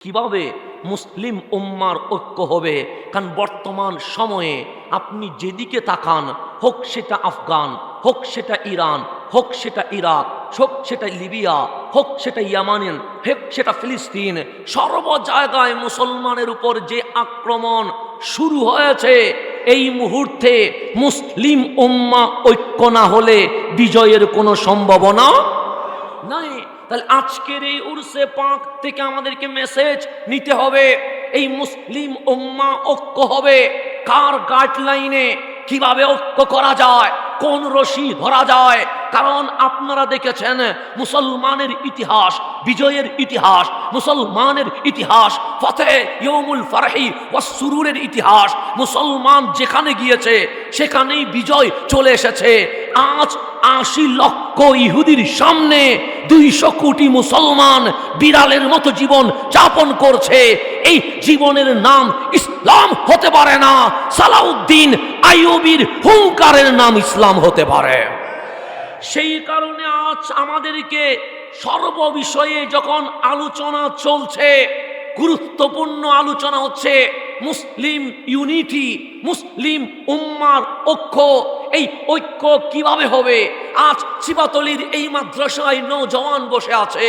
কিভাবে মুসলিম উম্মার ঐক্য হবে? কারণ বর্তমান সময়ে আপনি যেদিকে তাকান, হোক সেটা আফগান, হোক সেটা ইরান, হোক সেটা ইরাক, হোক সেটা লিবিয়া, হোক সেটা ইয়ামানিন, হোক সেটা ফিলিস্তিন, সর্ব জায়গায় মুসলমানের উপর যে আক্রমণ শুরু হয়েছে, এই মুহূর্তে মুসলিম উম্মা ঐক্য না হলে বিজয়ের কোনো সম্ভাবনা নাই। তাহলে আজকের এই উরসে পাক থেকে আমাদেরকে মেসেজ নিতে হবে, এই মুসলিম উম্মা ঐক্য হবে কার গাইডলাইনে, কিভাবে ঐক্য করা যায়, কোন রশি ধরা যায়। কারণ আপনারা দেখেছেন মুসলমানের ইতিহাস, বিজয়ের ইতিহাস, মুসলমানের ইতিহাস, ফতে ইয়মুল ফারহি ওয়াস সুরুরের ইতিহাস। মুসলমান যেখানে গিয়েছে সেখানেই বিজয় চলে এসেছে। আজ ৮০ লক্ষ ইহুদির সামনে ২০০ কোটি মুসলমান বিড়ালের মতো জীবন যাপন করছে। এই জীবনের নাম ইসলাম হতে পারে না। সালাউদ্দিন আইয়ুবীর হুঙ্কারের নাম ইসলাম হতে পারে। সেই কারণে আজ আমাদেরকে সর্ব বিষয়ে যখন আলোচনা চলছে, গুরুত্বপূর্ণ আলোচনা হচ্ছে মুসলিম ইউনিটি, মুসলিম উম্মার ঐক্য। এই ঐক্য কিভাবে হবে? আজ চিবাতলির এই মাদ্রাসায় নওজওয়ান বসে আছে,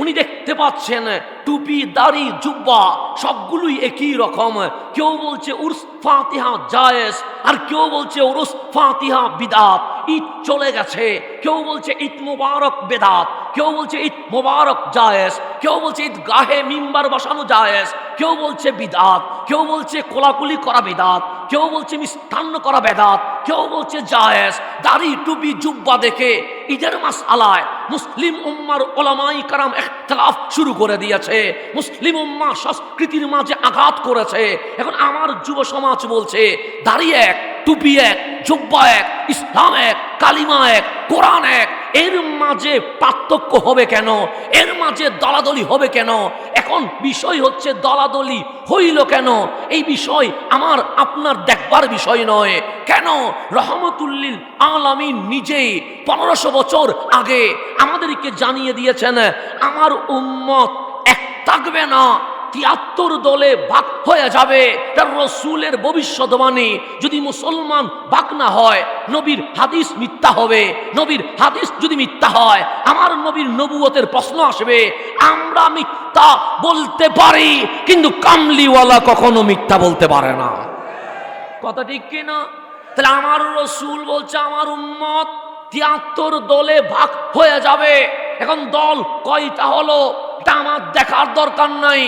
উনি দেখতে পাচ্ছেন টুপি, দাড়ি, জুব্বা সবগুলোই একই রকম। কেউ বলছে উরস ফাতিহা জায়েজ, আর কেউ বলছে উরস ফাতিহা বিদাত, ঈদ চলে গেছে। কেউ বলছে ঈদ মুবারক বেদাত, কেউ বলছে ঈদ মুবারক জায়েজ, কেউ বলছে ঈদ গাহে মিম্বার বসানো জায়েজ, কেউ বলছে বিদাত, কেউ বলছে কোলাকুলি করা বিদাত, কেউ বলছে মিষ্টান্ন করা বেদাত, কেউ বলছে জায়েজ। দাড়ি, টুপি, জুব্বা দেখে ঈদের মাসআলায় মুসলিম উম্মার উলামায়ে কেরাম ইখতিলাফ শুরু করে দিয়েছে। মুসলিম উম্মা সংস্কৃতির মাঝে আঘাত করেছে। এখন আমার যুব সমাজ বলছে দাড়ি এক, টুপি এক, জুব্বা এক, ইসলাম এক, কালিমা এক, কোরআন এক। এর মাঝে পার্থক্য হবে কেন? এর মাঝে দলাদলি হবে কেন? এখন বিষয় হচ্ছে দলাদলি হইল কেন? এই বিষয় আমার আপনার দেখবার বিষয় নয়। কেন? রহমতুল্লিল আলামিন নিজেই ১৫০০ বছর আগে আমাদেরকে জানিয়ে দিয়েছেন, আমার উম্মত এক থাকবে না, ৭৩ দলে ভাগ হয়ে যাবে। তার রসুলের ভবিষ্যৎবাণী। যদি মুসলমান ভাগ না হয়, নবীর হাদিস মিথ্যা হবে। নবীর হাদিস যদি মিথ্যা হয়, আমার নবীর নবুয়তের প্রশ্ন আসবে। আমরা মিথ্যা বলতে পারি, কিন্তু কামলিওয়ালা কখনো মিথ্যা বলতে পারে না। কথা ঠিক কিনা? তাহলে আমার রসুল বলছে আমার উম্মত ৭৩ দলে ভাগ হয়ে যাবে। এখন দল কয়টা হলো এটা আমার দেখার দরকার নাই।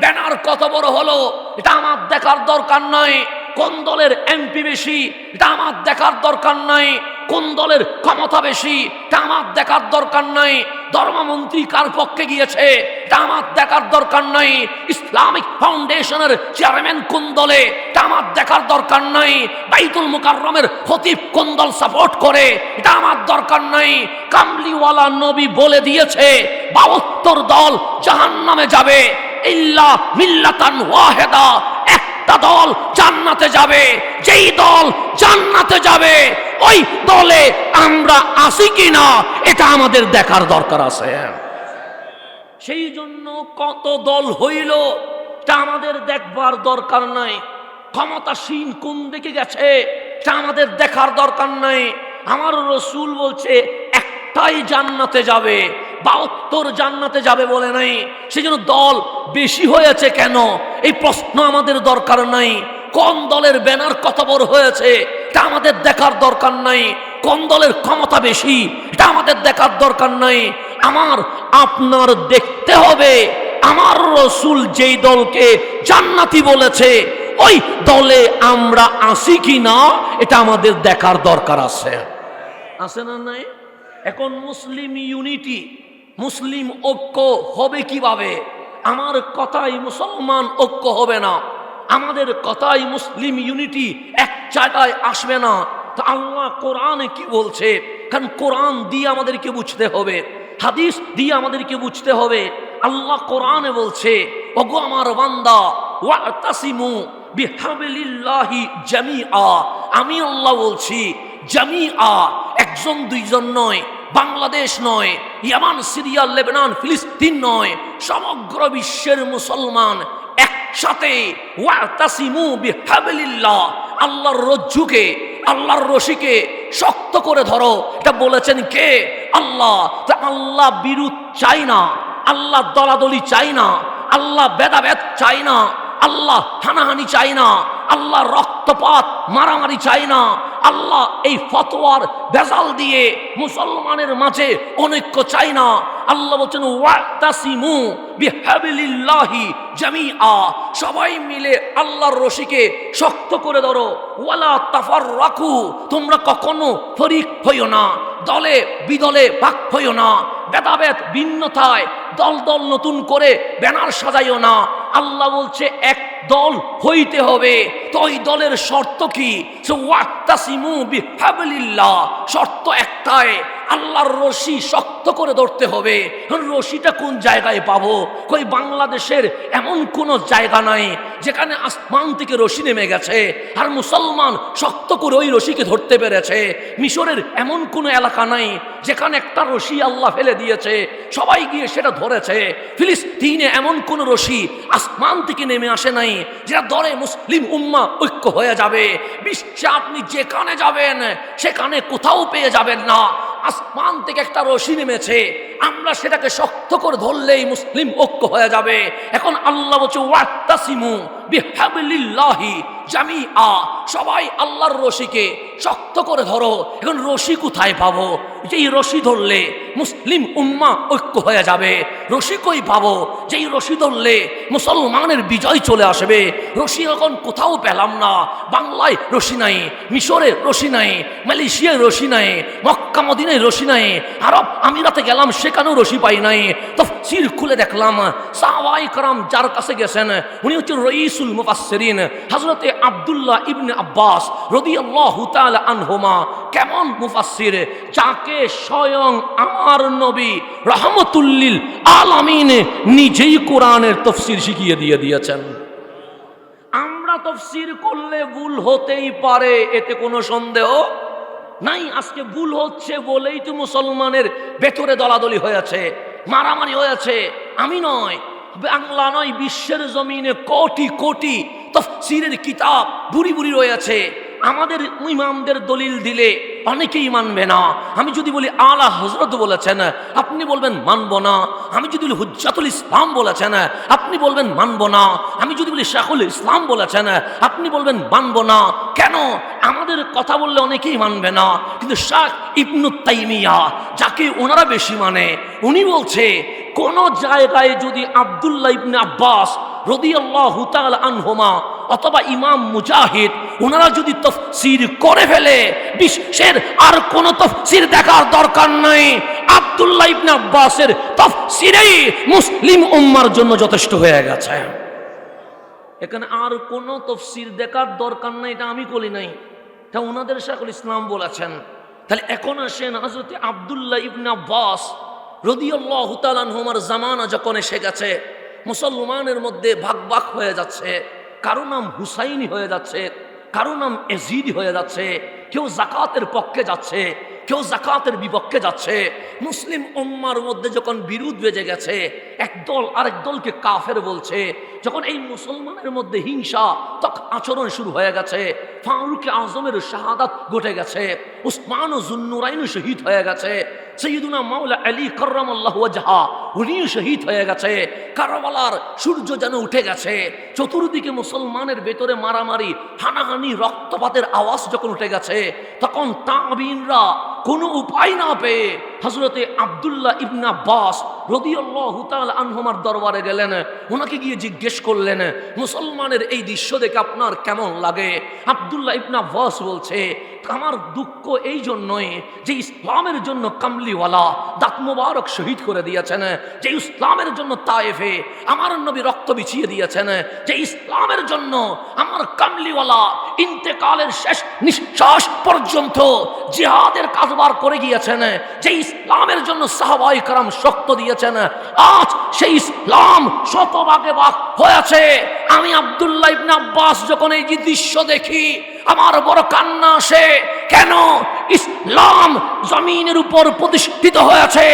ব্যানার কত বড় হলো এটা আমার দেখার দরকার নাই। কোন দলের এমপি বেশি এটা আমার দেখার দরকার নাই। কোন দলের ক্ষমতা বেশি এটা আমার দেখার দরকার নাই। ধর্মমন্ত্রী কার পক্ষে গিয়েছে এটা আমার দেখার দরকার নাই। ইসলামিক ফাউন্ডেশনের চেয়ারম্যান কোন দলে এটা আমার দেখার দরকার নাই। বাইতুল মুকাররমের খতিব কোন দল সাপোর্ট করে এটা আমার দরকার নাই। কামলিওয়ালা নবী বলে দিয়েছে ৭২ দল জাহান্নামে যাবে, ইল্লা মিল্লাতান ওয়াহিদা, একটা দল জান্নাতে যাবে। যেই দল জান্নাতে যাবে ওই দলে আমরা আছি কিনা এটা আমাদের দেখার দরকার আছে। সেই জন্য কত দল হইল তা আমাদের দেখবার দরকার নাই। ক্ষমতাসীন কোন দিকে গেছে তা আমাদের দেখার দরকার নাই। আমার রসুল বলছে একটাই জান্নাতে যাবে, ৭২ জান্নাতে যাবে বলে নাই। সেই জন্য দল বেশি হয়েছে কেন এই প্রশ্ন আমাদের দরকার নাই। কোন দলের ব্যানার কত বড় হয়েছে এটা আমাদের দেখার দরকার নাই। কোন দলের ক্ষমতা বেশি এটা আমাদের দেখার দরকার নাই। আমার আপনার দেখতে হবে আমার রসুল যেই দলকে জান্নাতি বলেছে ওই দলে আমরা আছি কিনা এটা আমাদের দেখার দরকার আছে। আছে না নাই? এখন মুসলিম ইউনিটি, মুসলিম ঐক্য হবে কিভাবে? আমার কথাই মুসলমান ঐক্য হবে না, আমাদের কথাই মুসলিম ইউনিটি এক জায়গায় আসবে না। তো আল্লাহ কোরআনে কি বলছে? কারণ কোরআন দিয়ে আমাদেরকে বুঝতে হবে, হাদিস দিয়ে আমাদেরকে বুঝতে হবে। আল্লাহ কোরআনে বলছে, ওগো আমার বান্দা, ওয়াতাসিমু বিহাবলিল্লাহি জামিআ। আমি আল্লাহ বলছি জামিআ, একজন দুইজন নয়, বাংলাদেশ নয়, ইয়ামান, সিরিয়া, লেবানন, ফিলিস্তিন নয়, সমগ্র বিশ্বের মুসলমান একসাথে ওয়াতাসিমু বিহাবলিল্লাহ, আল্লাহর রজ্জুকে, আল্লাহর রশিকে শক্ত করে ধরো। এটা বলেছেন কে? আল্লাহ। আল্লাহ বিরোধ চাই না, আল্লাহ দলাদলি চাই না, আল্লাহ ভেদাভেদ চাই না, আল্লাহ হানাহানি চাই না, আল্লাহ রক্তপাত মারামারি চাই না, আল্লাহ এই ফতোয়ার ভেজাল দিয়ে মুসলমানের মাঝে অনৈক্য চাই না। আল্লাহ বলছেন ওয়াতাসিমু বিহাবলিল্লাহি জামিআ, সবাই মিলে আল্লাহর রশিকে শক্ত করে ধরো। ওয়ালা তাফাররাকু, তোমরা কখনো ফরিক হইও না, দলে বিদলে ভাগ হইও না, ভেদাভেদ ভিন্নতায় দল দল নতুন করে ব্যানার সাজাইও না। আল্লাহ বলছে এক দল হইতে হবে। তো ওই দলের শর্ত কি? ওয়াতাসিমু বিহাবলিল্লাহ, শর্ত একটাই, আল্লাহর রশি শক্ত করে ধরতে হবে। রশিটা কোন জায়গায় পাবো? কই বাংলাদেশের এমন কোন জায়গা নাই যেখানে আসমান থেকে রশি নেমে গেছে আর মুসলমান শক্ত করে ওই রশিকে ধরতে পেরেছে। মিশরের এমন কোন এলাকা নাই যেখানে একটা রশি আল্লাহ ফেলে দিয়েছে, সবাই গিয়ে সেটা ধরেছে। ফিলিস্তিনে এমন কোন রশি আসমান থেকে নেমে আসে নাই যেটা ধরে মুসলিম উম্মাহ ঐক্য হয়ে যাবে। বিশ্বে আপনি যেখানে যাবেন সেখানে কোথাও পেয়ে যাবেন না আসমান থেকে একটা রশি নেমেছে, আমরা সেটাকে শক্ত করে ধরলেই মুসলিম ঐক্য হয়ে যাবে। এখন আল্লাহ বলছে ওয়াতাসিমু বিহাবলিল্লাহি জামিআ, সবাই আল্লাহর রশিকে শক্ত করে ধরো। এখন রশি কোথায় পাবো? যেই রশি ধরলে মুসলিম উম্মাহ ঐক্য হয়ে যাবে। রশি কই পাবো? যেই রশি ধরলে মুসলমানের বিজয় চলে আসবে। রশি এখন কোথাও পেলাম না। বাংলায় রশি নাই, মিশরে রশি নাই, মালয়েশিয়ায় রশি নাই, মক্কা মদিনায় রশি নাই, আরব আমিরাতে গেলাম সেখানেও রশি পাই নাই। তাফসীর খুলে দেখলাম সাহাবায়ে কেরাম যার কাছে গেছেন উনি হচ্ছেন রঈসুল মুফাসসিরিন হযরতে আব্দুল্লাহ ইবনে আব্বাস রাদিয়াল্লাহু তাআলা আনহুমা। কেমন মুফাসসির, যাকে স্বয়ং আমার নবী রাহমাতুল লিল আলামিন নিজেই কোরআনের তাফসীর শিখিয়ে দিয়েছেন। আমরা তাফসীর করলে ভুল হতেই পারে, এতে কোনো সন্দেহ নাই। আজকে ভুল হচ্ছে বলেই তো মুসলমানের ভেতরে দলাদলি হয়েছে, মারামারি হয়েছে। আমি নয়, বাংলা নয়, বিশ্বের জমিনে কোটি কোটি তাফসীরের কিতাব বুড়ি বুড়ি রয়েছে। আমাদের ইমামদের দলিল দিলে অনেকেই মানবে না। আমি যদি বলি আলা হযরত বলেছেন, আপনি বলবেন মানবো না। আমি যদি বলি হুজ্জাতুল ইসলাম বলেছেন, আপনি বলবেন মানবো না। আমি যদি বলি শাইখুল ইসলাম বলেছেন, আপনি বলবেন মানবো না। কেন? আমাদের কথা বললে অনেকেই মানবে না। কিন্তু শাইখ ইবনু তাইমিয়া, যাকে ওনারা বেশি মানে, উনি বলছে কোন জায়গায় যদি আব্দুল্লাহ ইবনে আব্বাস রাদিয়াল্লাহু তাআলা আনহুমা অথবা ইমাম মুজাহিদ ওনারা যদি তাফসীর করে ফেলে, বিশ্বের আর কোন তাফসীর দেখার দরকার নাই। আব্দুল্লাহ ইবনে আব্বাসের তাফসীরেই মুসলিম উম্মার জন্য যথেষ্ট হয়ে গেছে। এখানে আর কোন তাফসীর দেখার দরকার নাই, এটা আমি বলি নাই, এটা ওনাদের শাইখুল ইসলাম বলেছেন। তাহলে এখন আসেন, হযরত আব্দুল্লাহ ইবনে আব্বাস রাদিয়াল্লাহু তাআলা আনহুমার জামানা যখন এসে গেছে, মুসলমানের মধ্যে ভাগ ভাগ হয়ে যাচ্ছে। কারো নাম হুসাইনি হয়ে যাচ্ছে, কারো নাম এজিদ হয়ে যাচ্ছে, কেউ যাকাতের পক্ষে যাচ্ছে, কেউ যাকাতের বিপক্ষে যাচ্ছে। মুসলিম উম্মার মধ্যে যখন বিরোধ বেজে গেছে, একদল আরেক দলকে কাফের বলছে, যখন এই মুসলমানের মধ্যে হিংসা আচরণ শুরু হয়ে গেছে, ফারুক আজমের শাহাদাত ঘটে গেছে, উসমান ও যুন্নুরাইন শহীদ হয়ে গেছে, সৈয়দুনা মাওলা আলী কাররামাল্লাহু ওয়াজহা উনিও শহীদ হয়ে গেছে, কারবালার সূর্য যেন উঠে গেছে। চতুর্দিকে মুসলমানের ভেতরে মারামারি, হানাহানি, রক্তপাতের আওয়াজ যখন উঠে গেছে, তখন তাবিনরা কোনো উপায় না পেয়ে হযরতে আব্দুল্লাহ ইবনে আব্বাস রাদিয়াল্লাহু তাআলা আনহুমার দরবারে গেলেন। ওনাকে গিয়ে জিজ্ঞেস করলেন, মুসলমানের এই দৃশ্য দেখে আপনার কেমন লাগে? আব্দুল্লাহ ইবনে আব্বাস বলছে, আমার দুঃখ এই জন্যই যে ইসলামের জন্য কামলিওয়ালা দাঁত মোবারক শহীদ করে দিয়েছেন, যে ইসলামের জন্য তায়েফে আমার নবী রক্ত বিছিয়ে দিয়েছেন, যে ইসলামের জন্য আমার কামলিওয়ালা ইন্তেকালের শেষ নিঃশ্বাস পর্যন্ত জিহাদের কাজবার করে গিয়েছেন, যে ইসলামের জন্য সাহাবায়ে কেরাম শক্ত দিয়েছেন, আজ সেই ইসলাম শতভাগে ভাগ হয়েছে। আমি আব্দুল্লাহ ইবনে আব্বাস যখন এই যে দৃশ্য দেখি, আমার বড় কান্না আসে। কেন? ইসলাম জমিনের উপর প্রতিষ্ঠিত হয়েছে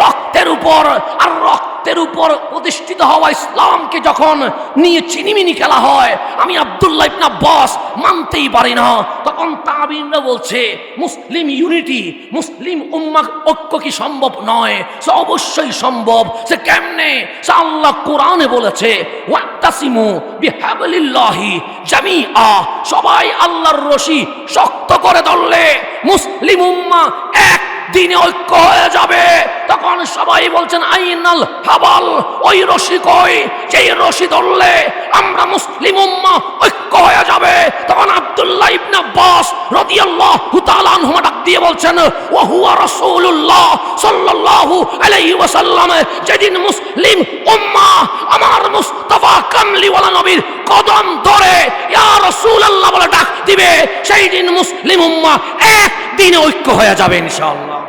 রক্তের উপর, আর রক্ত সত্যের উপর প্রতিষ্ঠিত হওয়া ইসলামকে যখন নিয়ে চিনিমিনি খেলা হয়, আমি আব্দুল্লাহ ইবনে আব্বাস মানতেই পারি না। তখন তাবিঈনরা বলছে মুসলিম ইউনিটি, মুসলিম উম্মাহ ঐক্য কি সম্ভব নয়? সে অবশ্যই সম্ভব। সে কেমনে? সে আল্লাহ কোরআনে বলেছে ওয়াক্তাসিমু বিহাবলিল্লাহি জামিআ, সবাই আল্লাহর রশি শক্ত করে ধরলে মুসলিম উম্মাহ এক দিনে ঐক্য হয়ে যাবে। তখন সবাই বলছেন আইনাল হাবাল, ওই রশি কই যেই রশি ধরলে আমরা মুসলিম উম্মাহ ঐক্য হয়ে যাবে। তখন আব্দুল্লাহ ইবনে আব্বাস রাদিয়াল্লাহু তাআলা আনহু ডাক দিয়ে বলছেন ওয়া হুয়া রাসূলুল্লাহ সাল্লাল্লাহু আলাইহি ওয়াসাল্লাম, যেদিন মুসলিম উম্মাহ আমার মুস্তাফা কামলিওয়ালা নবীর কদম ধরে ইয়া রাসূলুল্লাহ বলে ডাক দিবে, সেই দিন মুসলিম উম্মাহ এক দিনে ঐক্য হয়ে যাবে ইনশাআল্লাহ।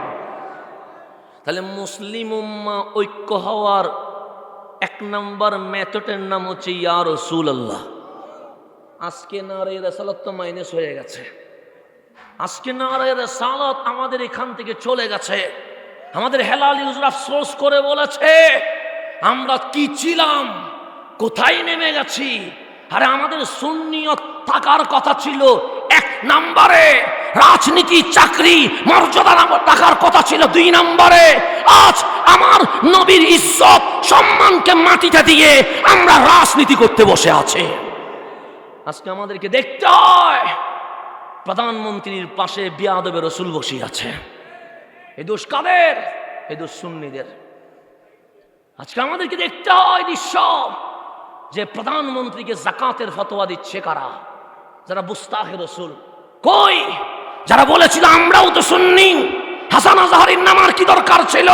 তাহলে মুসলিম উম্মাহ ঐক্য হওয়ার এক নাম্বার মেথডের নাম হচ্ছে ইয়া রাসূলুল্লাহ। আজকে নারে রাসালাত তো মাইনাস হয়ে গেছে, আজকে নারে রাসালাত আমাদের এখান থেকে চলে গেছে। আমাদের হেলালি হুজুর আফসোস করে বলেছে আমরা কি ছিলাম, কোথায় নেমে গেছি। আরে আমাদের সুন্নিয়ত থাকার কথা ছিল এক নাম্বারে, রাজনীতি চাকরি মর্যাদা থাকার কথা ছিল দুই নাম্বারে। আজ আমার নবীর ইজ্জত সম্মানকে মাটিতে দিয়ে আমরা রাজনীতি করতে বসে আছি। আজকে আমাদেরকে দেখতে হয় প্রধানমন্ত্রীর পাশে বিয়াদবে রসুল বসে আছে। এই দোষ কাদের? এই দোষ সুন্নিদের। আজকে আমাদেরকে দেখতে হয় দৃশ্য যে প্রধানমন্ত্রীকে যাকাতের ফতোয়া দিচ্ছে কারা? যারা বুস্তাখে রসুল। কই যারা বলেছিল আমরাও তো সুন্নি, হাসান আজহারীর নামার কি দরকার ছিল?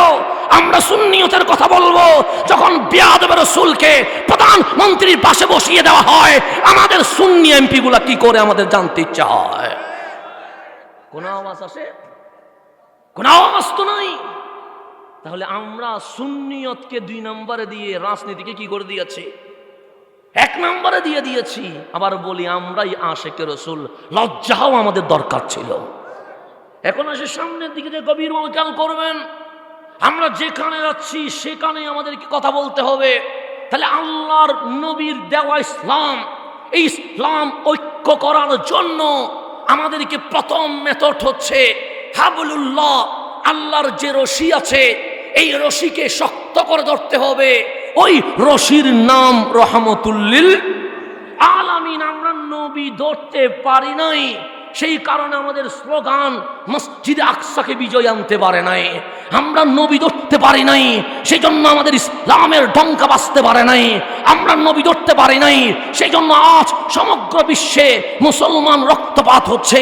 আমরা সুন্নিয়তের কথা বলবো। যখন বিয়াদবে রসুলকে প্রধানমন্ত্রীর পাশে বসিয়ে দেওয়া হয়, আমাদের সুন্নি এমপি গুলা কি করে আমাদের জানতে ইচ্ছা হয়। কোন আওয়াজ আসে? কোন আওয়াজ তো নাই। তাহলে আমরা সুন্নিয়তকে দুই নম্বরে দিয়ে রাজনীতিকে কি করে দিয়েছি? এক নম্বরে দিয়ে দিয়েছি। আবার বলি আমরাই আশেকে রসুল, লজ্জাও আমাদের দরকার ছিল। এখন আসে সামনের দিকে যে গভীর খেয়াল করবেন, আমরা যেখানে যাচ্ছি সেখানে আমাদেরকে কথা বলতে হবে। তাহলে আল্লাহর নবীর দেওয়া ইসলাম, এই ইসলাম ঐক্য করার জন্য আমাদেরকে প্রথম মেথড হচ্ছে হাবলুল্লাহ, আল্লাহর যে রশি আছে এই রশিকে শক্ত করে ধরতে হবে। ওই রশির নাম রহমতুল্লিল আলামিন। আমরা নবী ধরতে পারি নাই, সেই কারণে আমাদের স্লোগান মসজিদে আকসাকে বিজয় আনতে পারে নাই। আমরা নবী ধরতে পারি নাই, সেই জন্য আমাদের ইসলামের ডঙ্কা বাজতে পারে নাই। আমরা নবী ধরতে পারি নাই, সেই জন্য আজ সমগ্র বিশ্বে মুসলমান রক্তপাত হচ্ছে।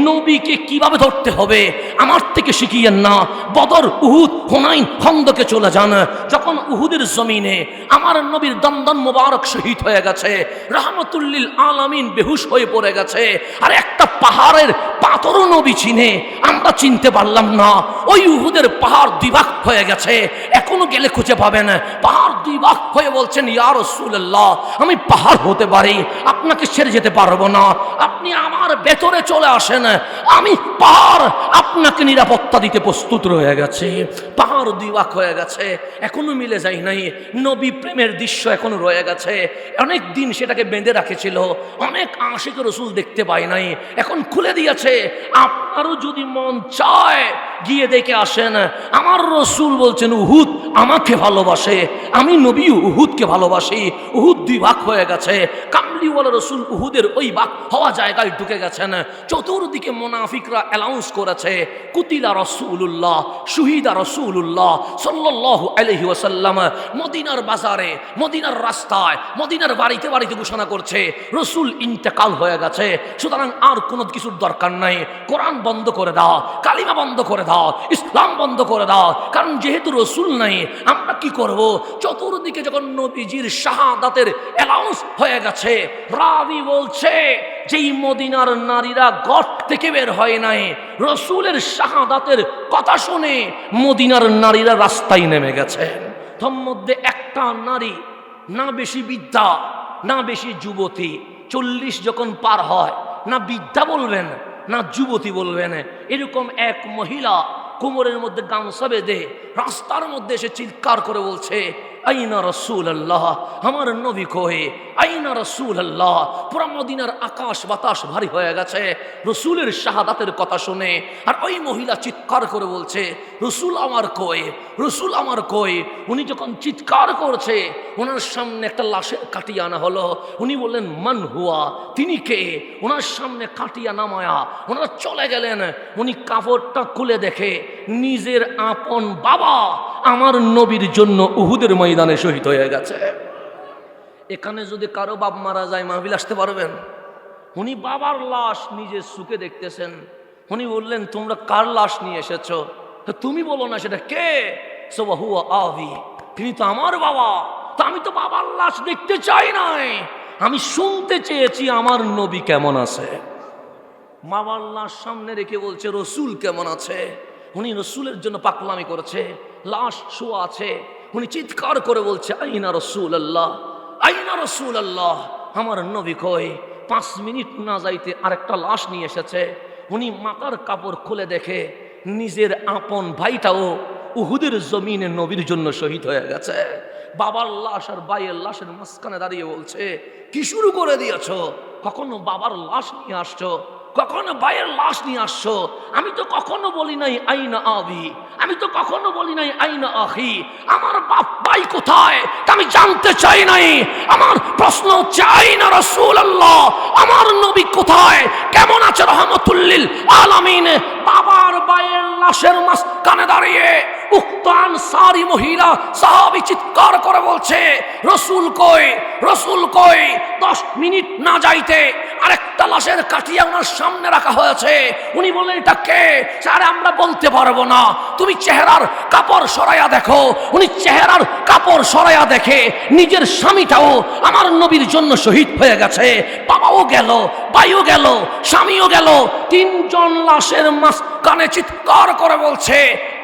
নবীকে কিভাবে ধরতে হবে আমার থেকে শিখিয়েন না। বদর, উহুদ, হুনাইন, খন্দকে চলে যান। যখন উহুদের জমিনে আমার নবীর দন্দন মোবারক শহীদ হয়ে গেছে, রহমতুল্লিল আলামিন বেহুশ হয়ে পড়ে গেছে, আর একটা পাহাড়ের পাথরও নবী চিনে আমরা চিনতে পারলাম না। ওই উহুদের পাহাড় দুই ভাগ হয়ে গেছে, এখনো গেলে খুঁজে পাবেন। পাহাড় দুই ভাগ হয়ে বলছেন ইয়া রাসূলুল্লাহ, আমি পাহাড় হতে পারি, আপনাকে ছেড়ে যেতে পারবো না। আপনি আমার ভেতরে চলে আসেন, আমি পাহাড় আপনাকে নিরাপত্তা দিতে প্রস্তুত রয়ে গেছে। পাহাড় দুই ভাগ হয়ে গেছে, এখনো মিলে যায় নাই। নবী প্রেমের দৃশ্য এখনো রয়ে গেছে। অনেক দিন সেটাকে বেঁধে রাখেছিল, অনেক আশিক রসুল দেখতে পায় নাই, এখন খুলে দিয়েছে। আপনারও যদি মন চায় গিয়ে দেখে আসেন। আমার রসুল বলছেন উহুদ আমাকে ভালোবাসে, আমি নবী উহুদকে ভালোবাসি। উহুদ দুই ভাগ হয়ে গেছে, কামলিওয়ালা রসুল উহুদের ওই ভাগ হওয়া জায়গায় ঢুকে গেছেন। চতুর্দিকে মুনাফিকরা অ্যানাউন্স করেছে কুতিলা রাসূলুল্লাহ, শহীদা রাসূলুল্লাহ সাল্লাল্লাহু আলাইহি ওয়াসাল্লাম। মদিনার বাজারে, মদিনার রাস্তায়, মদিনার বাড়িতে বাড়িতে ঘোষণা করছে রসুল ইন্তেকাল হয়ে গেছে, সুতরাং আর কোনো কিছুর দরকার নাই। কোরআন বন্ধ করে দাও, কালিমা বন্ধ করে দাও, ইসলাম বন্ধ করে দাও। কারণ যেহেতু রসুল নাই আমরা কি করব? চতুর্দিকে যখন নবীজির শাহাদাতের অ্যানাউন্স হয়ে গেছে, রাবি বলছে যেই মদিনার নারীরা ঘর থেকে বের হয় নাই, রসুলের শাহাদাতের কথা শুনে মদিনার নারীরা রাস্তায় নেমে গেছে। তোর মধ্যে একটা নারী, না বেশি বিদ্যা না বেশি যুবতী, 40 যখন পার হয় না বিদ্যা বলবেন না যুবতী বলবেন, এরকম এক মহিলা কোমরের মধ্যে গামছা বেঁধে রাস্তার মধ্যে এসে চিৎকার করে বলছে আইনা রাসূলুল্লাহ, আমার নবী কই, আইনা রাসূলুল্লাহ। পুরা মদিনার আকাশ বাতাস ভারী হয়ে গেছে রসুলের শাহাদাতের কথা শুনে। আর ওই মহিলা চিৎকার করে বলছে, রসুল আমার কই, রসুল আমার কই। উনি যখন চিৎকার করছে, ওনার সামনে একটা লাশের কাটিয়ে আনা হলো। উনি বললেন, মান হুয়া, তিনি কে? ওনার সামনে কাটিয়া নামায়া ওনারা চলে গেলেন। উনি কাপড়টা খুলে দেখে নিজের আপন বাবা আমার নবীর জন্য উহুদের ময়দানে শহীদ হয়ে গেছে। এখানে যদি কারো বাপ মারা যায়, মাহফিল আসতে পারবেন? উনি বাবার লাশ নিজের চোখে দেখতেছেন। উনি বললেন, তোমরা কার লাশ নিয়ে এসেছো? তো তুমি বলো না সেটা কে? হুয়া আবি, তিনি তো আমার বাবা। তো আমি তো বাবার লাশ দেখতে চাই নাই, আমি শুনতে চেয়েছি আমার নবী কেমন আছে। বাবার লাশ সামনে রেখে বলছে, রসুল কেমন আছে? উনি রসুলের জন্য পাকলামি করেছে, লাশ শোয়া আছে। উনি চিৎকার করে বলছে, আইনা রাসূলুল্লাহ, আইনা রাসূলুল্লাহ, আমার নবী কই। 5 মিনিট না যাইতে আরেকটা লাশ নিয়ে এসেছে। উনি মাথার কাপড় খুলে দেখে নিজের আপন ভাইটাও উহুদের জমিনে নবীর জন্য শহীদ হয়ে গেছে। বাবার লাশ আর ভাইয়ের লাশের মাঝখানে দাঁড়িয়ে বলছে, কি শুরু করে দিয়েছো? কখনো বাবার লাশ নিয়ে আসছো, কখনো ভাইয়ের লাশ নিয়ে আসছো। আমি তো কখনো বলি নাই আইনা আবি, আমি তো কখনো বলি নাই আইনা আখি। আমার বাপ ভাই কোথায় তা আমি জানতে চাই নাই। আমার প্রশ্ন হচ্ছে, আইনা রাসূলুল্লাহ, আমার নবী কোথায়, কেমন আছে রহমাতুল লিল আলামিন? বাবার ভাইয়ের লাশের মাঝখানে দাঁড়িয়ে উক্ত আনসারী মহিলা সাহাবী চিৎকার করে বলছে, রসুল কই, রসুল কই। 10 মিনিট না যাইতে আরেকটা লাশের কাটিয়া ওনার সামনে রাখা হয়েছে। উনি বললেন, এটা কে? আরে আমরা বলতে পারবো না, তুমি চেহারার কাপড় সরাইয়া দেখো। উনি চেহারার কাপড় সরাইয়া দেখে নিজের স্বামীটাও আমার নবীর জন্য শহীদ হয়ে গেছে। বাবাও গেল, ভাইও গেল, স্বামীও গেল। 3 জন লাশের মাঝখানে চিৎকার করে বলছে,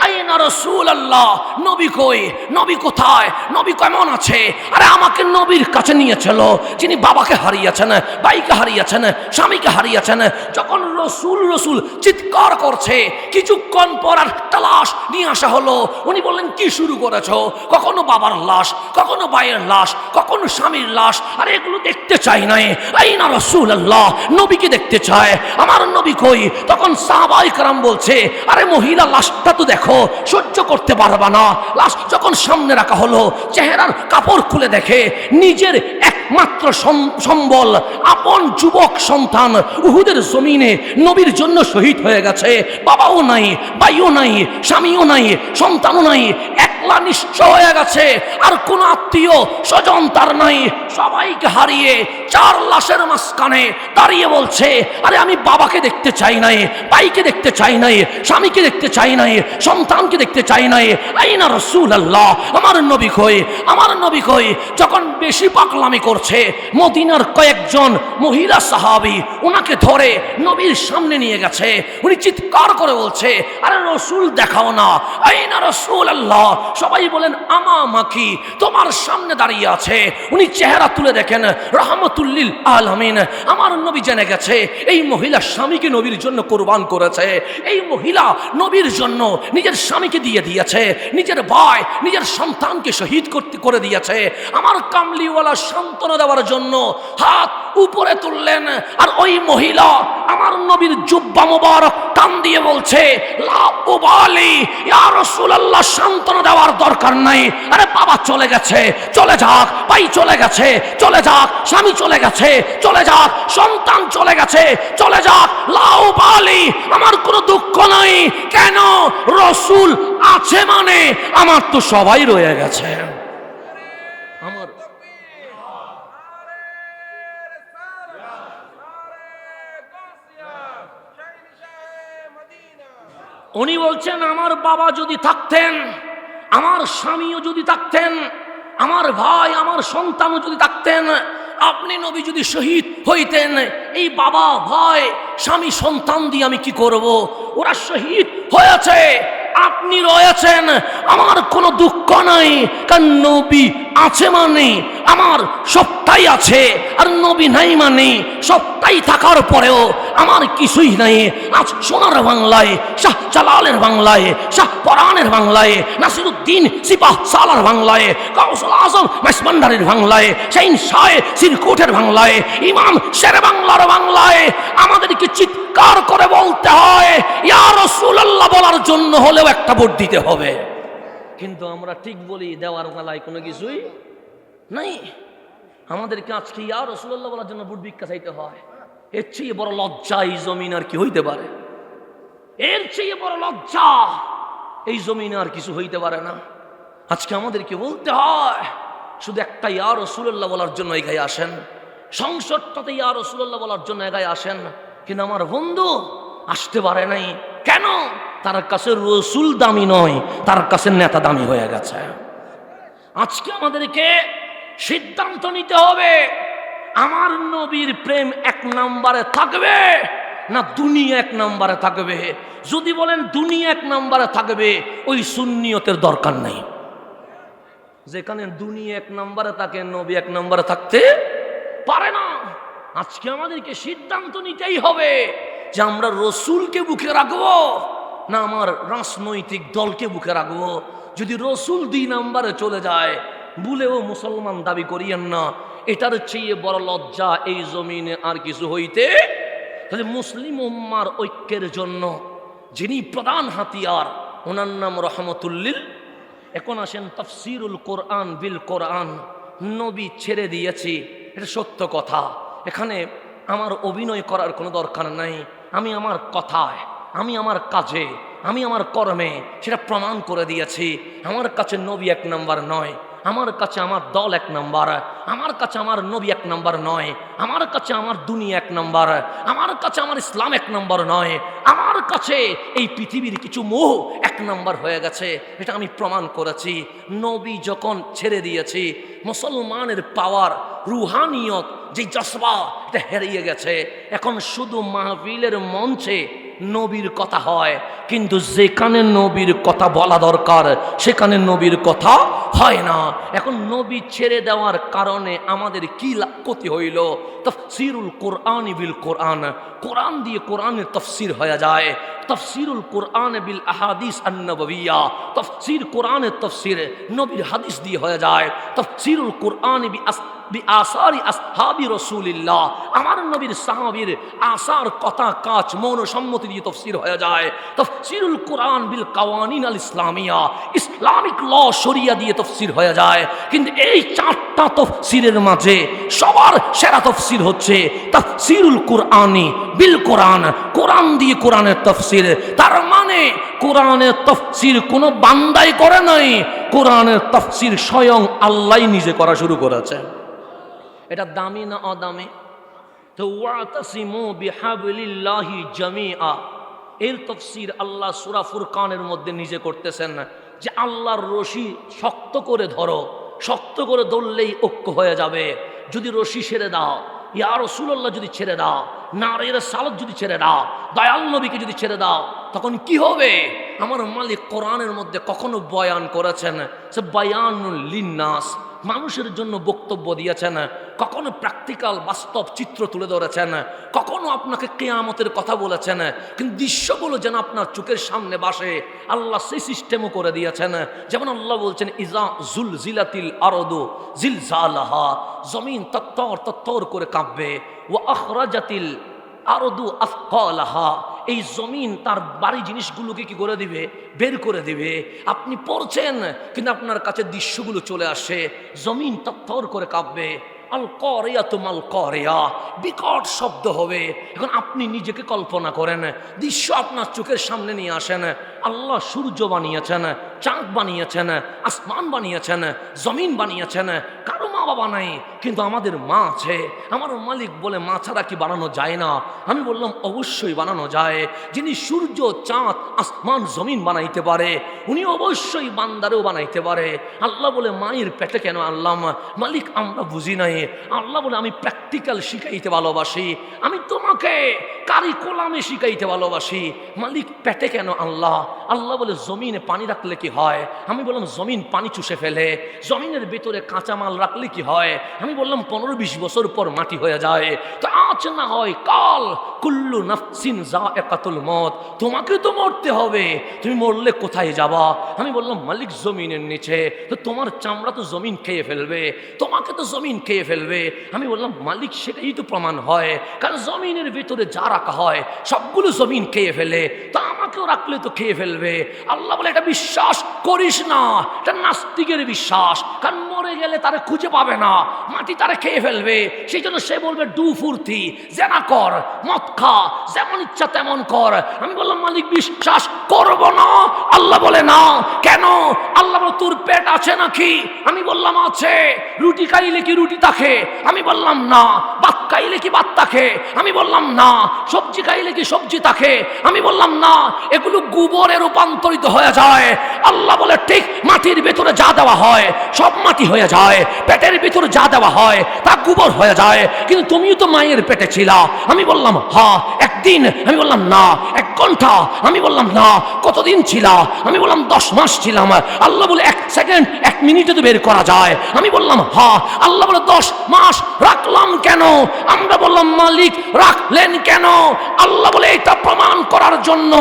আইনা রাসূলুল্লাহ, নবী কই, নবী কোথায়, নবী কেমন আছে? আরে আমাকে নবীর কাছে নিয়ে চলো, যিনি বাবাকে হারিয়েছেন, ভাইকে হারিয়েছেন, স্বামীকে হারিয়েছেন। যখন রসুল রসুল চিৎকার করছে, কিছুক্ষণ পর একটা লাশ নিয়ে আসা হলো। উনি বললেন, কি শুরু করেছো? কখনো বাবার লাশ, কখনো ভাইয়ের লাশ, কখনো স্বামীর লাশ। আরে এগুলো দেখতে চাই নাই। আইনা রাসূলুল্লাহ, নবীকে দেখতে চায়, আমার নবী কই? তখন সাহাবায়ে কেরাম বলছে, আরে মহিলা লাশটা তো দেখো, সহ্য করতে পারবা না। লাশ যখন সামনে রাখা হলো, চেহারার কাপড় খুলে দেখে নিজের একমাত্র সম্বল আপন যুবক সন্তান উহুদের জমিনে নবীর জন্য শহীদ হয়ে গেছে। বাবাও নাই, ভাইও নাই, স্বামীও নাই, সন্তানও নাই, একলা নিঃস্ব হয়ে গেছে। আর কোন আত্মীয় স্বজন তার নাই। সবাইকে হারিয়ে 4 লাশের মাঝখানে দাঁড়িয়ে বলছে, আরে আমি বাবাকে দেখতে চাই নাই, ভাইকে দেখতে চাই নাই, স্বামীকে দেখতে চাই নাই, সন্তানকে দেখতে চাই নাই। আইনা রাসূলুল্লাহ, আমার নবী কই, আমার নবী কই? যখন বেশি পাগলামি করছে, মদিনার কয়েকজন মহিলা সাহাবী ওনাকে ধরে নবীর সামনে নিয়ে গেছে। উনি চিৎকার করে বলছে, আরে রসুল দেখাও না, আইনা রাসূলুল্লাহ। সবাই বলেন, আমামাকি, তোমার সামনে দাঁড়িয়ে আছে। উনি চেহারা তুলে দেখেন, রহমাতুল লিল আলামিন। আমার নবী জেনে গেছে এই মহিলা স্বামীকে নবীর জন্য কোরবান করেছে। এই মহিলা নবীর জন্য নিজের স্বামীকে দিয়ে দিয়েছে, নিজের ভাই, নিজের সন্তানকে শহীদ করে দিয়েছে। আমার কামলিওয়ালা সান্ত্বনা দেওয়ার জন্য হাত উপরে তুললেন। আর ওই মহিলা আমার নবীর জুব্বা মোবারক টান দিয়ে বলছে, লা উবালি ইয়া রাসূলুল্লাহ, সান্ত্বনা দেওয়ার দরকার নাই। আরে বাবা চলে গেছে, চলে যাক, ভাই চলে গেছে, চলে যাক, স্বামী চলে গেছে, চলে যাক, সন্তান চলে গেছে, চলে যাক, লা উবালি, আমার কোনো দুঃখ নাই। কেন? রসুল আছে মানে আমার তো সবাই রয়ে গেছে। আমার উনি বলছেন, আমার বাবা যদি থাকতেন, আমার স্বামীও যদি থাকতেন, আমার ভাই, আমার সন্তানও যদি থাকতেন, আপনি নবী যদি শহীদ হইতেন, এই বাবা, ভাই, স্বামী, সন্তান দিয়ে আমি কি করব? ওরা শহীদ হয়েছে, আপনি রয়েছেন, আমার কোনো দুঃখ নাই। কারণ নবী আছে মানে আমার সবটাই আছে, আর নবী নাই মানে সবটাই থাকার পরেও আমার কিছুই নাই। আজ সোনার বাংলায়, শাহ জালালের বাংলায়, শাহ পরাণের বাংলায়, নাসিরুদ্দিন সিপাহ সালার বাংলায়, গাউসুল আজম মাইজভান্ডারির বাংলায়, শাহিন শাহ সিরকুটের বাংলায়, ইমাম শের বাংলার বাংলায় আমাদেরকে চিৎকার করে বলতে হয়, ইয়া রাসূলুল্লাহ বলার জন্য হলেও একটা ভোট দিতে হবে। কিন্তু আমরা ঠিক বলি, দেওয়ার বেলায় কোনো কিছুই নাই। আমাদেরকে আজকে ইয়া রাসূলুল্লাহ বলার জন্য ভোট ভিক্ষা চাইতে হয়। এর চেয়ে বড় লজ্জা এই জমিন আর কি হইতে পারে? এর চেয়ে বড় লজ্জা এই জমিনে আর কিছু হইতে পারে না। আজকে আমাদেরকে বলতে হয় শুধু একটা ইয়া রাসূলুল্লাহ বলার জন্য এগায় আসেন, সংসদটাতে ইয়া রাসূলুল্লাহ বলার জন্য এগায় আসেন। কিন্তু আমার বন্ধু আসতে পারে নাই কেন? তার কাছে রসুল দামি নয়, তার কাছে নেতা দামি হয়ে গেছে। আজকে আমাদেরকে সিদ্ধান্ত নিতে হবে, আমার নবীর প্রেম এক নম্বরে থাকবে না দুনিয়া এক নম্বরে থাকবে? যদি বলেন দুনিয়া এক নম্বরে থাকবে, ওই সুন্নিয়তের দরকার নেই। যেখানে দুনিয়া এক নম্বরে থাকে, নবী এক নম্বরে থাকতে পারে না। আজকে আমাদেরকে সিদ্ধান্ত নিতেই হবে যে আমরা রসুলকে বুকে রাখবো না আমার রাজনৈতিক দলকে বুকে রাখবো। যদি রসুল 2 নম্বরে চলে যায়, ভুলেও মুসলমান দাবি করিয়েন না। এটার চেয়ে বড় লজ্জা এই জমিনে আর কিছু হইতে। তাহলে মুসলিম উম্মার ঐক্যের জন্য যিনি প্রধান হাতিয়ার, ওনার নাম রহমতুল্লিল। এখন আসেন তাফসিরুল কোরআন বিল কোরআন। নবী ছেড়ে দিয়েছি, এটা সত্য কথা। এখানে আমার অভিনয় করার কোনো দরকার নাই। আমি আমার কথায়, আমি আমার কাজে, আমি আমার কর্মে সেটা প্রমাণ করে দিয়েছি। আমার কাছে নবী এক নাম্বার নয়, আমার কাছে আমার দল এক নাম্বার, আমার কাছে আমার নবী এক নাম্বার নয়, আমার কাছে আমার দুনিয়া এক নাম্বার, আমার কাছে আমার ইসলাম এক নাম্বার নয়, আমার কাছে এই পৃথিবীর কিছু মোহ এক নাম্বার হয়ে গেছে। এটা আমি প্রমাণ করেছি। নবী যখন ছেড়ে দিয়েছি, মুসলমানের পাওয়ার, রুহানিয়ত, যে জজবা, এটা হারিয়ে গেছে। এখন শুধু মাহফিলের মঞ্চে নবীর কথা হয়, কিন্তু যেখানে নবীর কথা বলা দরকার সেখানে নবীর কথা হয় না। এখন নবী ছেড়ে দেওয়ার কারণে আমাদের কি ক্ষতি হইল? তাফসীরুল কোরআন বিল কোরআন, কোরআন দিয়ে কোরআনের তাফসীর হয়ে যায়। তাফসীরুল কোরআন বিল আহাদিস আন-নববিয়্যা, তাফসীর কোরআনের তাফসীর নবীর হাদিস দিয়ে হয়ে যায়। তাফসীরুল কোরআন বি আসারি আসহাবি রাসূলিল্লাহ, আমার নবীর সাহাবীর আসার, কথা, কাজ, মৌন সম্মতি দিয়ে তাফসীর হয়ে যায়। তাফসীরুল কোরআন বিল কাওয়ানিন আল ইসলামিয়া, ইসলামিক ল শরিয়া দিয়ে তাফসীর হয়ে যায়। কিন্তু এই 4টা তাফসীরের মাঝে সবার সেরা তাফসীর হচ্ছে তাফসীরুল কোরআনি বিল কোরআন, কোরআন দিয়ে কোরআনের তাফসীর। তার মানে কোরআনের তাফসীর কোনো বান্দাই করে নাই, কোরআনের তাফসীর স্বয়ং আল্লাহ নিজে করা শুরু করেছে। এটা দামি না অদামি? তো ওয়াতাসিমু বিহাবলিল্লাহি জামিআ, এর তাফসীর আল্লাহ সূরা ফুরকানের মধ্যে নিজে করতেছেন যে আল্লাহর রশি শক্ত করে ধরো, শক্ত করে ধরলেই ঐক্য হয়ে যাবে। যদি রশি ছেড়ে দাও, ইয়া রাসূলুল্লাহ যদি ছেড়ে দাও, নারের সালাত যদি ছেড়ে দাও, দয়াল নবীকে যদি ছেড়ে দাও, তখন কি হবে? আমার মালিক কোরআনের মধ্যে কখনো বয়ান করেছেন সে বায়ানুল লিন্নাস, মানুষের জন্য বক্তব্য দিয়েছেন, কখনো প্র্যাকটিক্যাল বাস্তব চিত্র তুলে ধরেছেন, কখনো আপনাকে কিয়ামতের কথা বলেছেন। কিন্তু দৃশ্যগুলো যেন আপনার চোখের সামনে বাসে, আল্লাহ সেই সিস্টেমও করে দিয়েছেন। যেমন আল্লাহ বলছেন ইজা জুলজিলাতিল আরদু জিলজালাহা, জমিন তত্তর তত্তর করে কাঁপবে। ওয়া আখরাজাতিল আরদু আথকালাহা, এই জমিন তার বাড়ি জিনিসগুলোকে কি করে দিবে? বের করে দিবে। আপনি পড়ছেন কিন্তু আপনার কাছে দৃশ্যগুলো চলে আসে, জমিন তত্তর করে কাঁপবে। আল করিয়াতু মাল করিয়া, বিকট শব্দ হবে। এখন আপনি নিজেকে কল্পনা করেন, দৃশ্য আপনার চোখের সামনে নিয়ে আসেন। আল্লাহ সূর্য বানিয়েছেন, চাঁদ বানিয়েছেন, আসমান বানিয়েছেন, জমিন বানিয়েছেন। কারো মা বাবা নাই, কিন্তু আমাদের মা আছে। আমার মালিক বলে মা ছাড়া কি বানানো যায় না? আমি বললাম অবশ্যই বানানো যায়। যিনি সূর্য, চাঁদ, আসমান, জমিন বানাইতে পারে, উনি অবশ্যই বান্দারেও বানাইতে পারে। আল্লাহ বলে মায়ের পেটে কেন আনলাম? মালিক আমরা বুঝি নাই। আল্লাহ বলে আমি প্র্যাকটিক্যাল শিখাইতে ভালোবাসি, আমি তোমাকে কারিকুলামে শিখাইতে ভালোবাসি। মালিক পেটে কেন আল্লাহ? আল্লাহ বলে জমিনে পানি রাখলে কি হয়? আমি বললাম জমিন পানি চুষে ফেলে। জমিনের ভিতরে কাঁচামাল রাখলে কি হয়? আমি বললাম 15-20 বছর পর মাটি হয়ে যায়। তো আজ না হয় কাল, কুল্লু নাফসিন যায়কাতুল মউত, তোমাকে তো মরতে হবে, তুমি মরলে কোথায় যাবা? আমি বললাম মালিক জমিনের নিচে, তো তোমার চামড়া তো জমিন খেয়ে ফেলবে, তোমাকে তো জমিন খেয়ে ফেলবে। আমি বললাম মালিক সেটাই তো প্রমাণ হয়, কারণ জমিনের ভিতরে যা রাখা হয় সবগুলো জমিন খেয়ে ফেলে, তো আমাকেও রাখলে তো খেয়ে ফেলবে। আল্লাহ বলে এটা বিশ্বাস করিস না, এটা নাস্তিকের বিশ্বাস, কারণ মরে গেলে তারা খুঁজে পাবে না, মাটি তারা খেয়ে ফেলবে। সেই জন্য সে বলবে ডু ফুর্তি, জেনা কর, মদ খা, যেমন ইচ্ছা তেমন কর। আমি বললাম মালিক বিশ্বাস করব না। আল্লাহ বলে না। কেন? আল্লাহ বলে তোর পেট আছে নাকি? আমি বললাম আছে। রুটি খাইলে কি রুটি থাকে? আমি বললাম না। ভাত খাইলে কি ভাত থাকে? আমি বললাম না। সবজি খাইলে কি সবজি থাকে? আমি বললাম না। এগুলো গোবরে রূপান্তরিত হয়ে যায়। আল্লাহ বলে ঠিক মাটির ভেতরে যা দেওয়া হয় সব মাটি হয়ে যায়, পেটের ভিতরে যা দেওয়া হয় তা গোবর হয়ে যায়। কিন্তু তুমিও তো মায়ের পেটে ছিলা। আমি বললাম হ্যাঁ একদিন। আমি বললাম না। 1 ঘন্টা? আমি বললাম না। কতদিন ছিলা? আমি বললাম 10 মাস ছিলাম। আল্লাহ বলে 1 সেকেন্ড 1 মিনিটে তো বের করা যায়। আমি বললাম হ্যাঁ। আল্লাহ বলে 10 মাস রাখলাম কেন? আমরা বললাম মালিক রাখলেন কেন? আল্লাহ বলে এটা প্রমাণ করার জন্য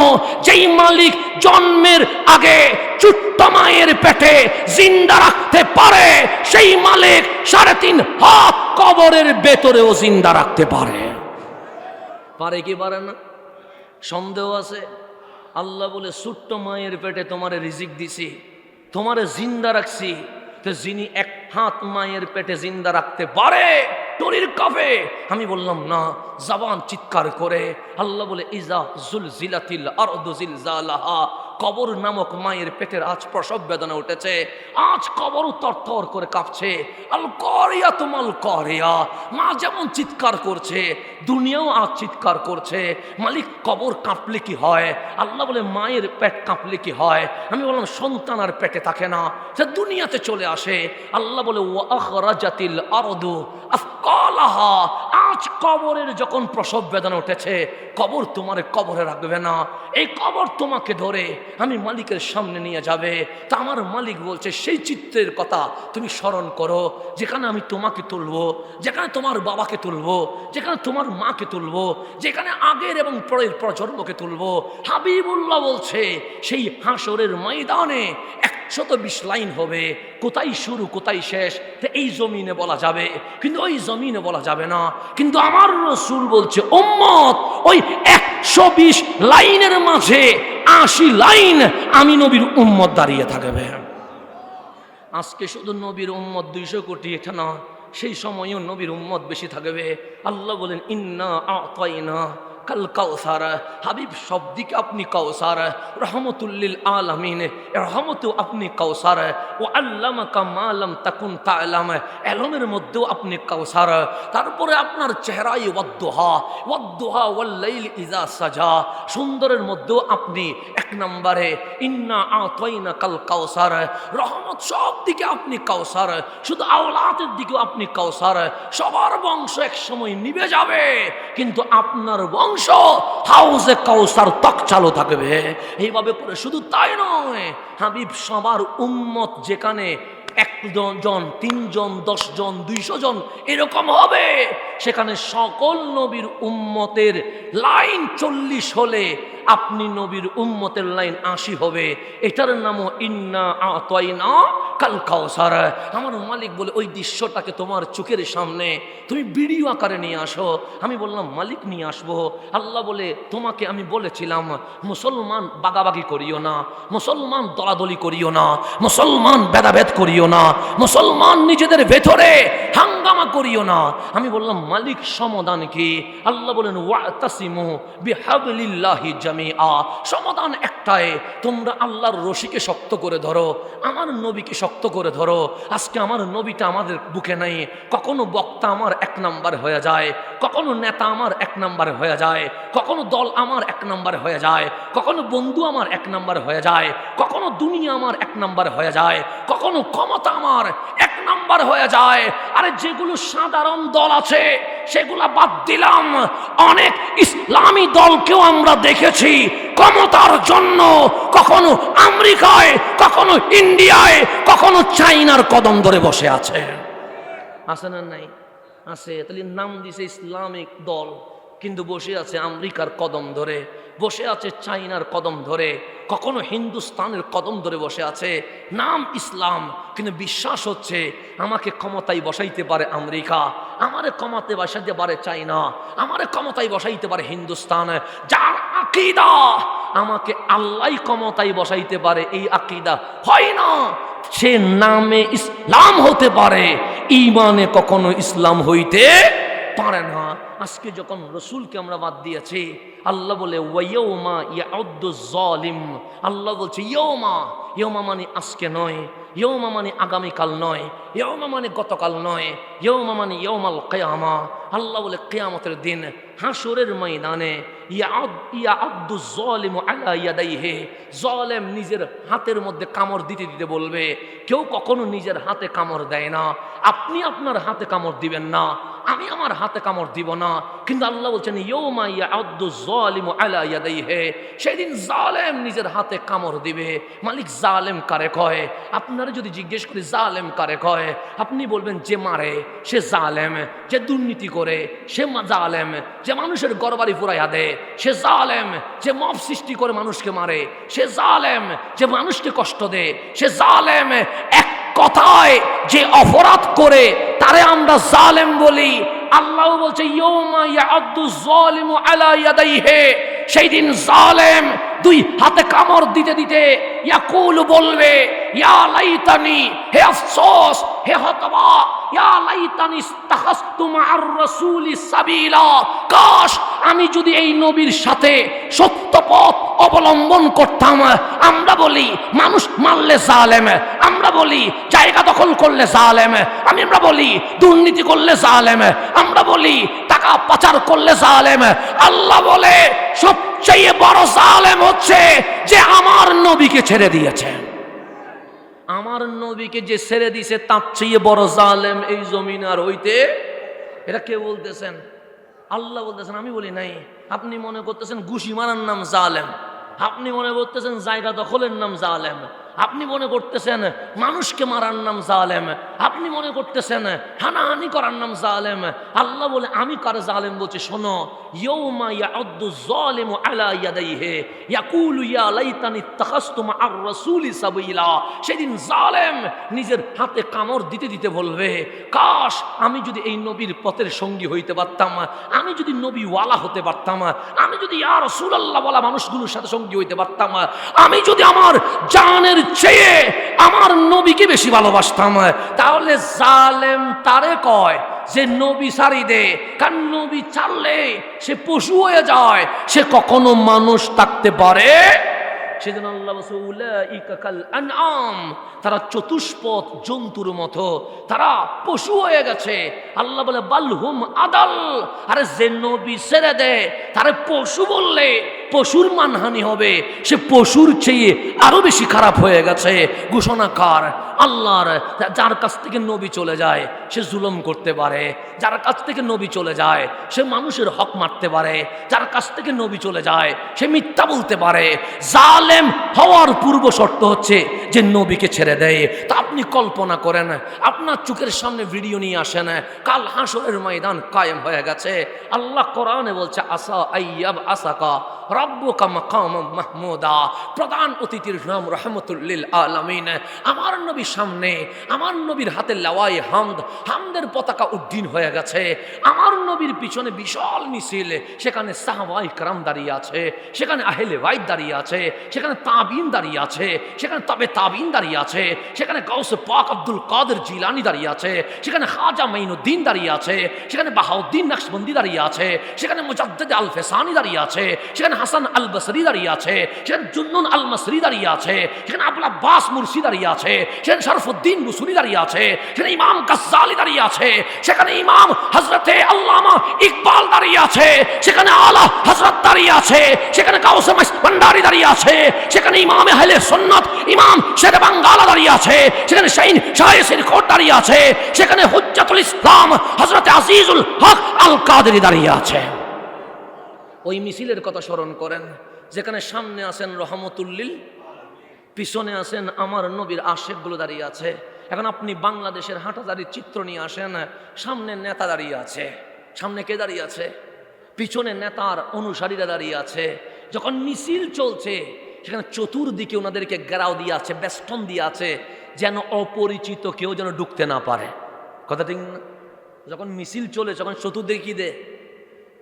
যেই মালিক জন্মের আগে ছোট্ট মায়ের পেটে জিন্দা রাখতে পারে, সেই মালিক 3.5 হাত কবরের ভেতরেও জিন্দা রাখতে পারে। পারে কি পারে না? সন্দেহ আছে? আল্লাহ বলে ছোট্ট মায়ের পেটে তোমারে রিজিক দিছি, তোমারে জিন্দা রাখছি, তো যিনি 1 হাত মায়ের পেটে জিন্দা রাখতে পারে শরীর কাঁপে। আমি বললাম না। জবান চিৎকার করে আল্লাহ বলে ইজা জুলজিলাতিল আরদু জিলজালাহা, কবর নামক মায়ের পেটের আজ প্রসব বেদনা উঠেছে, আজ কবর তরতর করে কাঁপছে। আল করিয়া তুমাল করিয়া, মা যেমন চিৎকার করছে দুনিয়াও আজ চিৎকার করছে। মালিক কবর কাঁপলে কি হয়? আল্লাহ বলে মায়ের পেট কাঁপলে কি হয়? আমি বললাম সন্তান আর পেটে থাকে না, সে দুনিয়াতে চলে আসে। আল্লাহ বলে ওয়া আখরাজাতিল আরদু আফকালাহা, আজ কবরের যখন প্রসব বেদনা উঠেছে, কবর তোমার কবরে রাখবে না, এই কবর তোমাকে ধরে আমি মালিকের সামনে নিয়ে যাবে। তা আমার মালিক বলছে সেই চিত্রের কথা তুমি স্মরণ করো, যেখানে আমি তোমাকে তুলবো, যেখানে তোমার বাবাকে তুলবো, যেখানে তোমার মাকে তুলবো, যেখানে আগের এবং পরের প্রজন্মকে তুলবো। হাবিবুল্লাহ বলছে সেই হাসরের ময়দানে 120 লাইন হবে, কোথায় শুরু কোথায় শেষ এই জমিনে বলা যাবে, কিন্তু ওই জমিনে বলা যাবে না। কিন্তু আমার রাসূল বলছে উম্মত ওই 120 লাইনের মাঝে 80 লাইন আমি নবীর উম্মত দাঁড়িয়ে থাকবে। আজকে শুধু নবীর উম্মত 200 কোটি, এটা না, সেই সময়ও নবীর উম্মত বেশি থাকবে। আল্লাহ বলেন ইন্না আতাইনা কাল কাউসার, হাবিব সব দিকে আপনি কাউসার, রহমতুল্লিল আলামিন, রহমতও আপনি কাউসার, ও আল্লামাকা মা লাম তাকুন তা'লাম, এলমের মধ্যেও আপনি কাউসার। তারপরে আপনার চেহারায় ওয়াদ্দুহা, ওয়াদ্দুহা ওয়াল লাইল ইজা সাজা, সুন্দরের মধ্যেও আপনি 1 নম্বরে। ইন্না আতাইনা কাল কাউসার, রহমত সব দিকে আপনি কাউসার, শুধু আওলাদের দিকেও আপনি কাউসার। সবার বংশ এক সময় নিভে যাবে, কিন্তু আপনার বংশ হাউজে কাউসার তক চালু থাকবে। এইভাবে করে শুধু তাই নয়, হাবিব সবার উম্মত যেখানে 1 জন 3 জন 10 জন 200 জন এরকম হবে, সেখানে সকল নবীর উম্মতের লাইন 40 হলে আপনি নবীর উম্মতের লাইন 80 হবে। এটার নামও ইন্না আতাইনা কাল কাউসার। আমার মালিক বলে ওই দৃশ্যটাকে তোমার চোখের সামনে তুমি ভিডিও আকারে নিয়ে আসো। আমি বললাম মালিক নিয়ে আসবো। আল্লাহ বলে তোমাকে আমি বলেছিলাম মুসলমান বাগাবাগি করিও না, মুসলমান দলাদলি করিও না, মুসলমান ভেদাভেদ করিও না, মুসলমান নিজেদের ভেতরে হাঙ্গামা করিও না। আমি বললাম মালিক সমাধান কি? আল্লাহ বলেন ওয়াতাসিমু বিহাবলিল্লাহি জামিআ, সমাধান একটাই, তোমরা আল্লাহর রশিকে শক্ত করে ধরো, আমার নবীকে শক্ত করে ধরো। আজকে আমার নবীটা আমাদের বুকে নাই, কখনো বক্তা আমার 1 নাম্বার হয়ে যায়, কখনো নেতা আমার 1 নাম্বার হয়ে যায়, কখনো দল আমার 1 নাম্বার হয়ে যায়, কখনো বন্ধু আমার 1 নাম্বার হয়ে যায়, কখনো দুনিয়া আমার 1 নাম্বার হয়ে যায়, কখনো ক্ষমতা আমার 1 নাম্বার হয়ে যায়। আরে যেগুলো সাধারণ দল আছে সেগুলা বাদ দিলাম, অনেক ইসলামী দলকেও আমরা দেখেছি ক্ষমতার জন্য কখনো আমেরিকায়, কখনো ইন্ডিয়ায়, কখনো চাইনার কদম ধরে বসে আছে। আছে না নাই? আছে। তাহলে নাম দিছে ইসলামিক দল, কিন্তু বসে আছে আমেরিকার কদম ধরে, বসে আছে চাইনার কদম ধরে, কখনো হিন্দুস্তানের কদম ধরে বসে আছে। নাম ইসলাম, কিন্তু বিশ্বাস হচ্ছে আমাকে ক্ষমতায় বসাইতে পারে আমেরিকা, আমারে ক্ষমতায় বসাইতে পারে চাইনা, আমারে ক্ষমতায় বসাইতে পারে হিন্দুস্তান। যার আকীদা আমাকে আল্লাহ ক্ষমতায় বসাইতে পারে, এই আকীদা হয় না, সে নামে ইসলাম হতে পারে, ঈমানে কখনো ইসলাম হইতে পারে না। আজকে যখন রসুলকে আমরা বাদ দিয়েছি, আল্লাহ বলে ওয়াইয়ৌমা ইয়াউদ্দু যালিম, আল্লাহ বলছে ইয়ৌমা, ইয়ৌমা মানে আজকে নয়, ইয়ৌমা মানে আগামীকাল নয়, ইয়ৌমা মানে গতকাল নয়, ইয়ৌমা মানে ইয়ৌমাল কিয়ামা। আল্লাহ বলে কিয়ামতের দিন হাসরের ময়দানে ইয়াউদ্দু যালিমু আলা ইয়াদাইহি, জালেম নিজের হাতের মধ্যে কামড় দিতে দিতে বলবে। কেউ কখনো নিজের হাতে কামড় দেয় না, আপনি আপনার হাতে কামড় দিবেন না, আমি আমার হাতে কামড় দিব না, কিন্তু আল্লাহ বলছেন ইয়ৌমা ইয়াউদ্দু যালিমু আলা ইয়াদাইহি, সেদিন জালেম নিজের হাতে কামড় দিবে। মালিক জালেম কারে কয়? আপনারা যদি জিজ্ঞেস করি জালেম কারে কয়, আপনি বলবেন যে মারে সে জালেম, যে দুর্নীতি করে সে জালেম, যে মানুষের ঘরবাড়ি পুরাইয়া দেয় সে জালেম, যে মব সৃষ্টি করে মানুষকে মারে সে জালেম, যে মানুষকে কষ্ট দেয় সে জালেম। এক কথায় যে অপরাধ করে তারে আমরা জালেম বলি। আল্লাহ বলছে ইয়ৌমা ইয়াউদ্দু যালিমু আলা ইয়াদাইহি, সেই দিন জালেম দুই হাতে কামড় দিতে দিতে ইয়াকুল বলবে ইয়া লাইতানি, হে আফসোস, হে হতবা, ইয়া লাইতানি ইস্তাখাসতু মা'আর রাসূলি সাবিলা, কাশ আমি যদি এই নবীর সাথে সত্য পথ অবলম্বন করতাম। আমরা বলি মানুষ মারলে জালেম, আমরা বলি জায়গা দখল করলে জালেম, আমরা বলি দুর্নীতি করলে জালেম, আমরা বলি টাকা পাচার করলে জালেম। আল্লাহ বলে সবচেয়ে বড় জালেম হচ্ছে যে আমার নবীকে ছেড়ে দিয়েছে। আমার নবীকে যে ছেড়ে দিয়েছে তার চেয়ে বড় জালেম এই জমিন আর হইতে। এটা কে বলতেছেন? আল্লাহ বলতেছেন, আমি বলি নাই। আপনি মনে করতেছেন ঘুষি মারার নাম জালেম, আপনি মনে করতেছেন জায়গা দখলের নাম জালেম, আপনি মনে করতেছেন মানুষকে মারার নাম জালেম, আপনি মনে করতেছেন হানাহানি করার নাম জালেম। আল্লাহ বলে আমি কারে জালেম বলছি শোনো, ইয়ৌমা ইয়াউদ্দু যালিমু আলা ইয়াদাইহি ইয়াকুলু ইয়া লাইতানি ইত্তাখাসতু মা'আর রাসূলি সাবিলা, সেদিন জালেম নিজের হাতে কামড় দিতে দিতে বলবে কাশ আমি যদি এই নবীর পথের সঙ্গী হইতে পারতাম, আমি যদি নবীওয়ালা হতে পারতাম, আমি যদি ইয়া রাসূলুল্লাহ বলা মানুষগুলোর সাথে সঙ্গী হইতে পারতাম, আমি যদি আমার জানের চেয়ে আমার নবীকে বেশি ভালোবাসতাম। তাহলে জালেম তারে কয় যে নবী ছাড়ি দে, কারণ নবী ছাড়লে সে পশু হয়ে যায়, সে কখনো মানুষ থাকতে পারে। সেজন্য আল্লাহ বলছে উলাইকা কাল আনআম, তারা চতুষ্পদ জন্তুর মতো, তারা পশু হয়ে গেছে। আল্লাহ বলে বালহুম আদাল, আরে যে নবী ছেড়ে দেয় তারে পশু বললে পশুর মানহানি হবে, সে পশুর চেয়ে আরো বেশি খারাপ হয়ে গেছে। ঘোষণাকার আল্লাহর, যার কাছ থেকে নবী চলে যায় সে জুলুম করতে পারে, যার কাছ থেকে নবী চলে যায় সে মানুষের হক মারতে পারে, যার কাছ থেকে নবী চলে যায় সে মিথ্যা বলতে পারে। জালেম হওয়ার পূর্ব শর্ত হচ্ছে যে নবীকে ছেড়ে দেয়। তা আপনি কল্পনা করেন, আপনার চোখের সামনে ভিডিও নিয়ে আসেন, কাল হাসরের ময়দান কায়েম হয়ে গেছে। আল্লাহ কোরআনে বলছে আসা আইয়াব আসাকা রাব্বুকা মাকামাম মাহমুদা, প্রধান অতিথির নাম রাহমাতুল লিল আলামিন। আমার নবীর সামনে, আমার নবীর হাতে লাওয়ায়ে হামদ, হামদের পতাকা উড্ডীন হয়ে গেছে। আমার নবীর পিছনে বিশাল মিছিল, সেখানে সাহাবায়ে কেরাম দাঁড়িয়ে আছে, সেখানে আহলে বাইত দাঁড়িয়ে আছে, সেখানে তাবিন দাঁড়িয়ে আছে, সেখানে তাবে তাবিন দাঁড়িয়ে আছে, সেখানে গাউসে পাক আব্দুল কাদের জিলানী দাঁড়িয়ে আছে, সেখানে খাজা মাইনুদ্দিন দাঁড়িয়ে আছে, সেখানে বাহাউদ্দিন নকশবন্দি দাঁড়িয়ে আছে, সেখানে মুজাদ্দিদ আল ফেসানি দাঁড়িয়ে আছে, সেখানে হাসান আল বসরি দাঁড়িয়ে আছে, সেখানে জুন্নুন আল মাসরি দাঁড়িয়ে আছে, সেখানে আবুল আব্বাস মুরসি দাঁড়িয়ে আছে, সেখানে শরফুদ্দিন বুসরি দাঁড়িয়ে আছে, সেখানে ইমাম গাজ্জালি দাঁড়িয়ে আছে, সেখানে ইমাম হযরতে আল্লামা ইকবাল দাঁড়িয়ে আছে, সেখানে আলা হযরত দাঁড়িয়ে আছে, সেখানে গাউসে ভান্ডারী দাঁড়িয়ে আছে, সেখানে ইমাম আহলে সুন্নাত ইমাম শেরে বাঙ্গালা দাঁড়িয়ে আছে, সেখানে শাইন শায়েসির কোট দাঁড়িয়ে আছে, সেখানে হুজ্জাতুল ইসলাম হযরত আজিজুল হক আল কাদেরী দাঁড়িয়ে আছে। ওই মিছিলের কথা স্মরণ করেন, যেখানে সামনে আছেন রহমতুল্লিল, পিছনে আছেন আমার নবীর আশেকগুলো দাঁড়িয়ে আছে। এখন আপনি বাংলাদেশের হাঁটাদারির চিত্র নিয়ে আসেন, সামনে নেতা দাঁড়িয়ে আছে, সামনে কে দাঁড়িয়ে আছে? পিছনে নেতার অনুসারীরা দাঁড়িয়ে আছে। যখন মিছিল চলছে সেখানে চতুর্দিকে ওনাদেরকে ঘেরাও দিয়ে আছে, বেষ্টন দিয়ে আছে, যেন অপরিচিত কেউ যেন ঢুকতে না পারে। কথা ঠিক না? যখন মিছিল চলে যখন চতুর্দিকে কি দেয়?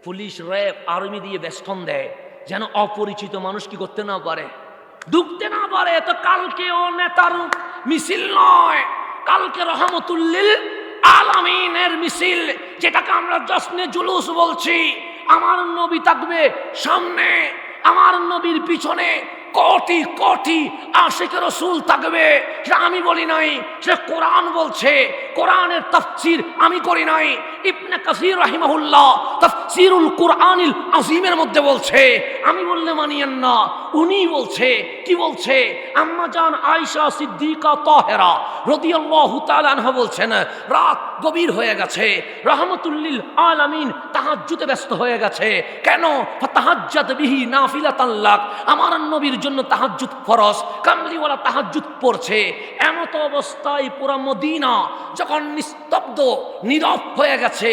পুলিশ, র্যাব, আর্মি দিয়ে বেষ্টন দেয়, যেন অপরিচিত মানুষ কি করতে না পারে, ঢুকতে না পারে। তো কালকে ও নেতার মিছিল নয়, কালকে রহমতুল্লিল আলামিনের মিছিল, যেটাকে আমরা জশ্নে জুলুস বলছি। আমার নবী থাকবে সামনে, আমার নবীর পিছনে কোটি কোটি আশিকে রাসূল থাকবে। সেটা আমি বলি নাই, সেটা কোরআন বলছে। কোরআনের তাফসীর আমি করি নাই। ইবনে কাসির রাহিমাহুল্লাহ তাফসীরুল কুরআনিল আযীমের মধ্যে বলছে, আমি বললে মানিয়েন না, উনি বলছে। কি বলছে? আম্মা জান আয়েশা সিদ্দিকা তাহেরা রাদিয়াল্লাহু তাআলা আনহা বলছেন, রাত গভীর হয়ে গেছে, রাহমাতুল্লিল আলামিন তাহাজ্জুদে ব্যস্ত হয়ে গেছে। কেন? ফাতাহাজ্জাত বিহি নাফিলাতান লাক, আমার নবীর জন্য তাহাজ্জুদ ফরজ, কামলিওয়ালা তাহাজ্জুদ পড়ছে। এমত অবস্থায় পুরা মদিনা যখন নিস্তব্ধ নীরব হয়ে গেছে,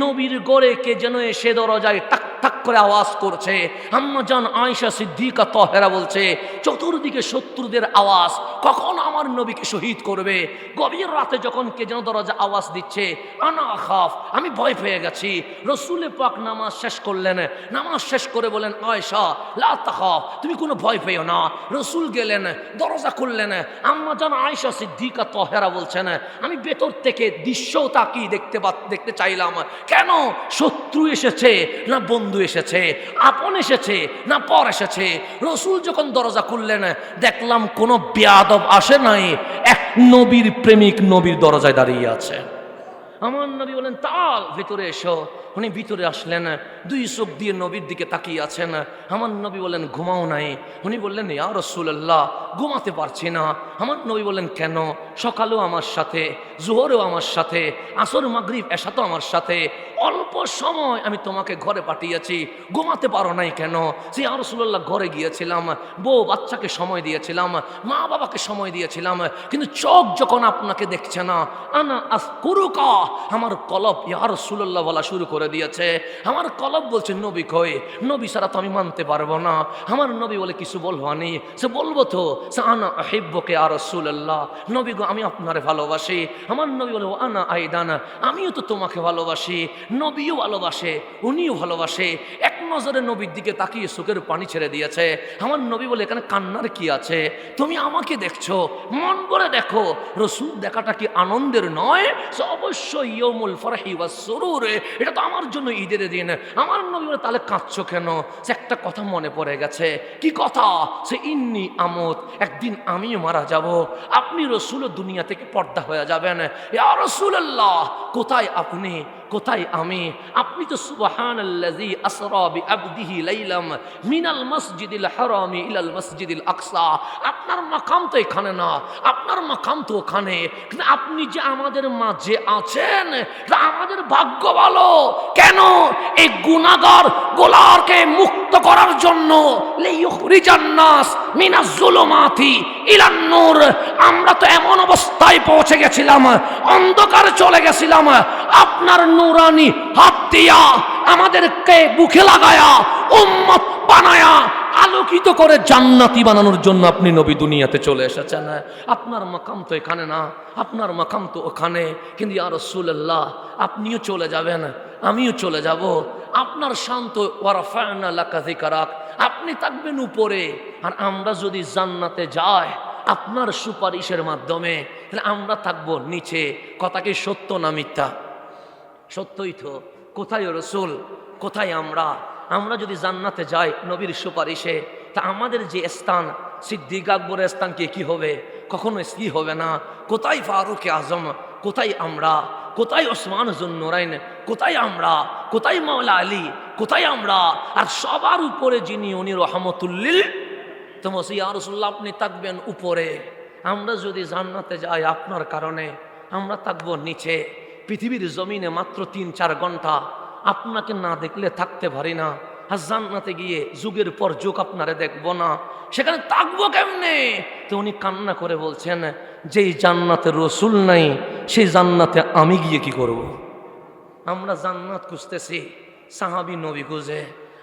নবীর গড়ে কে যেন এসে দরজায় টাক টাক করে আওয়াজ করছে। আম্মা জান আয়েশা সিদ্দিকা তাহেরা বলছে, চতুর্দিকে শত্রুদের আওয়াজ, কখন আমার নবীকে শহীদ করবে। গভীর রাতে যখন কে যেন দরজা আওয়াজ দিচ্ছে, আনা আখাফ, আমি ভয় পেয়ে গেছি। রসুলে পাক নামাজ শেষ করলেন, নামাজ শেষ করে বলেন, আয়েশা লা তাখাফ, তুমি কোনো ভয় পেও না। রসুল গেলেন, দরজা খুললেন। আম্মা জান আয়েশা সিদ্দিকা তাহেরা বলছেন, আমি ভেতর থেকে দৃশ্যটা কি দেখতে চাইলাম। কেন? শত্রু এসেছে না বন্ধু এসেছে, আপন এসেছে না পর এসেছে। রসুল যখন দরজা খুললেন, দেখলাম কোনো বেয়াদব আসে নাই, এক নবীর প্রেমিক নবীর দরজায় দাঁড়িয়ে আছে। আমার নবী বলেন, তাল ভেতরে এসো। উনি ভিতরে আসলেন, দুই চোখ দিয়ে নবীর দিকে তাকিয়ে আছেন। আমার নবী বলেন, ঘুমাও নাই? উনি বললেন, ইয়া রাসূলুল্লাহ, ঘুমাতে পারছি না। আমার নবী বলেন, কেন? সকালেও আমার সাথে, জোহরেও আমার সাথে, আসর মাগরিব এশাতেও আমার সাথে, অল্প সময় আমি তোমাকে ঘরে পাঠিয়েছি, ঘুমাতে পারো নাই কেন? যে ইয়া রাসূলুল্লাহ, ঘরে গিয়েছিলাম, বউ বাচ্চাকে সময় দিয়েছিলাম, মা বাবাকে সময় দিয়েছিলাম, কিন্তু চোখ যখন আপনাকে দেখছে না, আনা আযকুরুকা, আমার কলব ইয়া রাসূলুল্লাহ বলা শুরু করে দিয়েছে। আমার কলব বলছে, নবী কই? নবী ছাড়া তো আমি মানতে পারবো না। আমার নবী বলে, কিছু বলবানি? সে বলবো তো, সে আনা আহিব্বুকা ইয়া রাসূলুল্লাহ, নবী গো আমি আপনারে ভালোবাসি। আমার নবী বলে, ও আনা আইদান, আমিও তো তোমাকে ভালোবাসি। নবীও ভালোবাসে, উনিও ভালোবাসে। এক নজরে নবীর দিকে তাকিয়ে চোখের পানি ছেড়ে দিয়েছে। আমার নবী বলে, এখানে কান্নার কি আছে? তুমি আমাকে দেখছো, মন করে দেখো। রসূল দেখাটা কি আনন্দের নয়? সে অবশ্যই ইয়াউমুল ফারহি ওয়াস সুরুর, এটা তো আমার জন্য ঈদের দিন। আমার নবী বলে, তাহলে কাঁদছো কেন? সে একটা কথা মনে পড়ে গেছে। কি কথা? সে ইন্নি আমুত, একদিন আমিও মারা যাব, আপনি রসূল দুনিয়া থেকে পর্দা হয়ে যাবেন। ইয়া রাসূলুল্লাহ, কোথায় আপনি, কোথায় আমি? আপনি তো সুবহানাল্লাযী আসরা বিআবদিহি লাইলাম মিনাল মসজিদিল হারামি ইলাল মসজিদিল আকসা। আপনার মাকাম তো এখানে না, আপনার মাকাম তো ওখানে। কিন্তু আপনি যে আমাদের মাঝে আছেন, আমাদের ভাগ্য ভালো। কেন? এই গুনাহগার গোলারকে মুক্ত করার জন্য, লিইখরিজান নাস মিনাজ জুলুমাতি ইলান নূর। আমরা তো এমন অবস্থায় পৌঁছে গেছিলাম, অন্ধকার চলে গেছিলাম, আপনার নূরানি হাত দিয়া আমাদেরকে বুকে লাগায়া উম্মত বানায়া আলোকিত করে জান্নাতি বানানোর জন্য আপনি নবী দুনিয়াতে চলে এসেছেন। আপনার মাকাম তো এখানে না, আপনার মাকাম তো ওখানে। কিন্তু ইয়া রাসূলুল্লাহ, আপনিও চলে যাবেন, আমিও চলে যাব। আপনার শান্ত ওয়ারাফা'না লাকা যিকরাক, আপনি থাকবেন উপরে, আর আমরা যদি জান্নাতে যাই আপনার সুপারিশের মাধ্যমে, তাহলে আমরা থাকবো নিচে। কথা কি সত্য না মিথ্যা? সত্যই তো। কোথায় রসুল, কোথায় আমরা? আমরা যদি জান্নাতে যাই নবীর সুপারিশে, তা আমাদের যে স্থান, সিদ্দিক আকবরের স্থান কি হবে? কখনো কি হবে না। কোথায় ফারুক আজম, কোথায় আমরা? কোথায় ওসমান জুন্নুরাইন, কোথায় আমরা? কোথায় মাওলা আলী, কোথায় আমরা? আর সবার উপরে যিনি, উনি রহমতুল্লিল। তো ইয়া রাসূলুল্লাহ, আপনি থাকবেন উপরে। আমরা যদি জান্নাতে যাই আপনার কারণে, আমরা থাকবো নিচে। পৃথিবীর জমিনে মাত্র ৩-৪ ঘন্টা আপনাকে না দেখলে থাকতে পারি না, আর জান্নাতে গিয়ে যুগের পর যুগ আপনারে দেখবো না, সেখানে থাকবো কেমনে? তো উনি কান্না করে বলছেন, যেই জান্নাতে রসুল নাই সেই জান্নাতে আমি গিয়ে কি করব? আমরা জান্নাত খুঁজতেছি, সাহাবী নবী খুঁজে,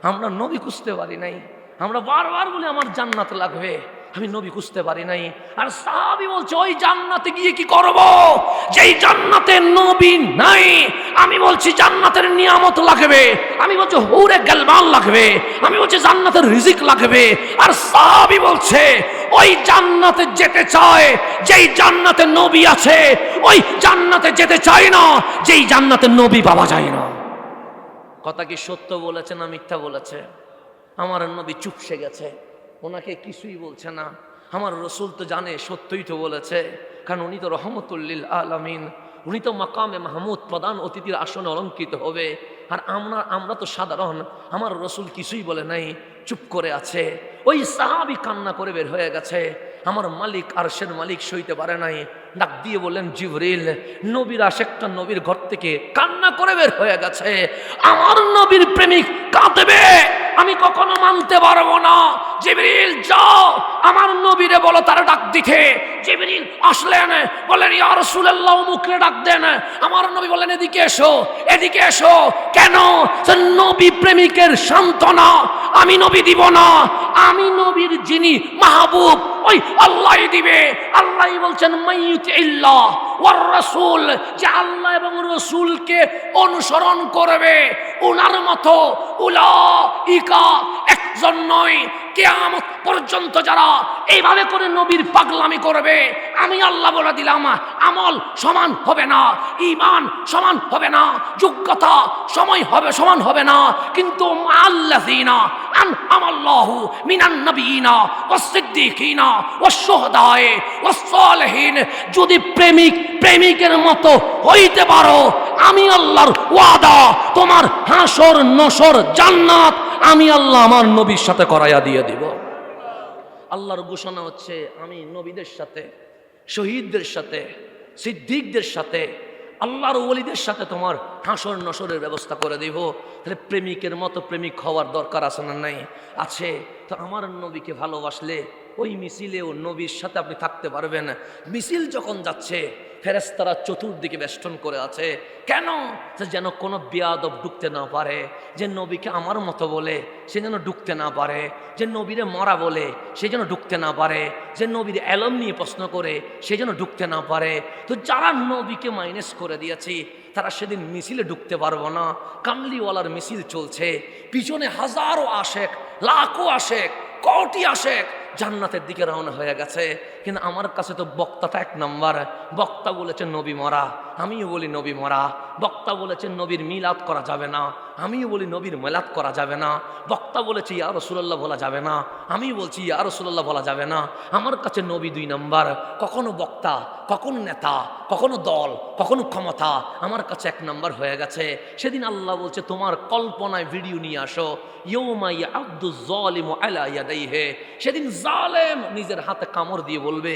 আমরা নবী খুঁজতে পারি নাই। আমরা বারবার বলি আমার জান্নাত লাগবে, আমি নবী খুঁজতে পারি নাই। আর সাহাবী বলছে ওই জান্নাতে গিয়ে কি করব যেই জান্নাতে নবী নাই? আমি বলছি জান্নাতের নিয়ামত লাগবে, আমি বলছি হুরে গালমান লাগবে, আমি বলছি জান্নাতের রিজিক লাগবে। আর সাহাবী বলছে ওই জান্নাতে যেতে চায় যেই জান্নাতে নবী আছে, ওই জান্নাতে যেতে চায় না যেই জান্নাতে নবী পাওয়া যায় না। কথা কি সত্য বলেছে না মিথ্যা বলেছে? আমার নবী চুপসে গেছে, ওনাকে কিছুই বলছে না। আমার রসুল তো জানে সত্যই তো বলেছে, কারণ উনি তো রহমতুল্লিল আলামিন, উনি তো মাকামে মাহমুদ, প্রধান অতিথির আসনে অলঙ্কৃত হবে। আর আমরা তো সাধারণ। আমার রসুল কিছুই বলে নাই, চুপ করে আছে। ওই সাহাবী কান্না করে বের হয়ে গেছে। আমার মালিক আরশের মালিক সইতে পারে নাই, ডাক দিয়ে বললেন, জিবরিল, নবীর আশেকটা নবীর ঘর থেকে কান্না করে বের হয়ে গেছে, আমার নবীর প্রেমিক কাঁদবে, আমি কখনো মানতে পারবো না। জিবরিল যাও আমার নবীরে বলো তারা ডাক দিতে। জিবরিল আসলেন, বললেন ইয়া রাসূলুল্লাহ মুখে ডাক দেন। আমার নবী বললেন এদিকে এসো, এদিকে এসো। কেন? নবী প্রেমিকের সান্ত্বনা আমি নবী দিব না, আমি নবীর যিনি মাহবুব ওই আল্লাহ দিবে। আল্লাহ বলছেন মাইয়ুতিল্লাহ ওয়ার রাসূল, যে আল্লাহ এবং রাসূলকে অনুসরণ করবে, উনার মতো উলাইকা একজন নয়, কিয়ামত পর্যন্ত যারা এইভাবে করে নবীর পাগলামি করবে, আমি আল্লাহ বলে দিলাম আমল সমান হবে না, ঈমান সমান হবে না, যোগ্যতা সময় হবে সমান হবে না, কিন্তু আল্লাযীনা আনআমাল্লাহু মিনান নবিয়িনা ওয়াস সিদ্দিকিনা ওয়াস শুহাদায়ে ওয়াস সালিহিন, যদি প্রেমিকের মতো হইতে পারো, আমি আল্লাহর ওয়াদা তোমার হাসর নসর জান্নাত আমি আল্লাহ আমার নবীর সাথে করাইয়া দিয়ে দিব। আল্লাহর ঘোষণা হচ্ছে, আমি নবীদের সাথে, শহীদদের সাথে, সিদ্দিকদের সাথে, আল্লাহর ওলিদের সাথে তোমার হাসর নসরের ব্যবস্থা করে দিব। তাহলে প্রেমিকের মতো প্রেমিক হওয়ার দরকার আছে না? নাই, আছে। তো আমার নবীকে ভালোবাসলে ওই মিছিলেও নবীর সাথে আপনি থাকতে পারবেন। মিছিল যখন যাচ্ছে ফেরেশতারা চতুর্দিকে বেষ্টন করে আছে, কেন? যেন কোনো বেয়াদব ঢুকতে না পারে, যে নবীকে আমার মতো বলে সে যেন ঢুকতে না পারে, যে নবীরে মরা বলে সে যেন ঢুকতে না পারে, যে নবীর এলম নিয়ে প্রশ্ন করে সে যেন ঢুকতে না পারে। তো যারা নবীকে মাইনাস করে দিয়েছি তারা সেদিন মিছিলে ঢুকতে পারবো না। কামলিওয়ালার মিছিল চলছে, পিছনে হাজারো আশেক, লাখো আশেক, কোটি আশেক জান্নাতের দিকে রওনা হয়ে গেছে। কিন্তু আমার কাছে তো বক্তাটা এক নাম্বার। বক্তা বলেছে নবী মরা, আমিও বলি নবী মরা। বক্তা বলেছে নবীর মিলাদ করা যাবে না, আমিও বলি নবীর মিলাদ করা যাবে না। বক্তা বলেছে ইয়া রাসূলুল্লাহ বলা যাবে না, আমি বলছি ইয়া রাসূলুল্লাহ বলা যাবে না। আমার কাছে নবী দুই নাম্বার, কখনো বক্তা, কখনো নেতা, কখনো দল, কখনো ক্ষমতা, আমার কাছে এক নাম্বার হয়ে গেছে। সেদিন আল্লাহ বলছে তোমার কল্পনায় ভিডিও নিয়ে আসো, ইয়ৌমা ইয়া'আদ্দু যালিমু আলা ইয়াদাইহি, সেদিন জালেম নিজের হাতে কামড় দিয়ে বলবে,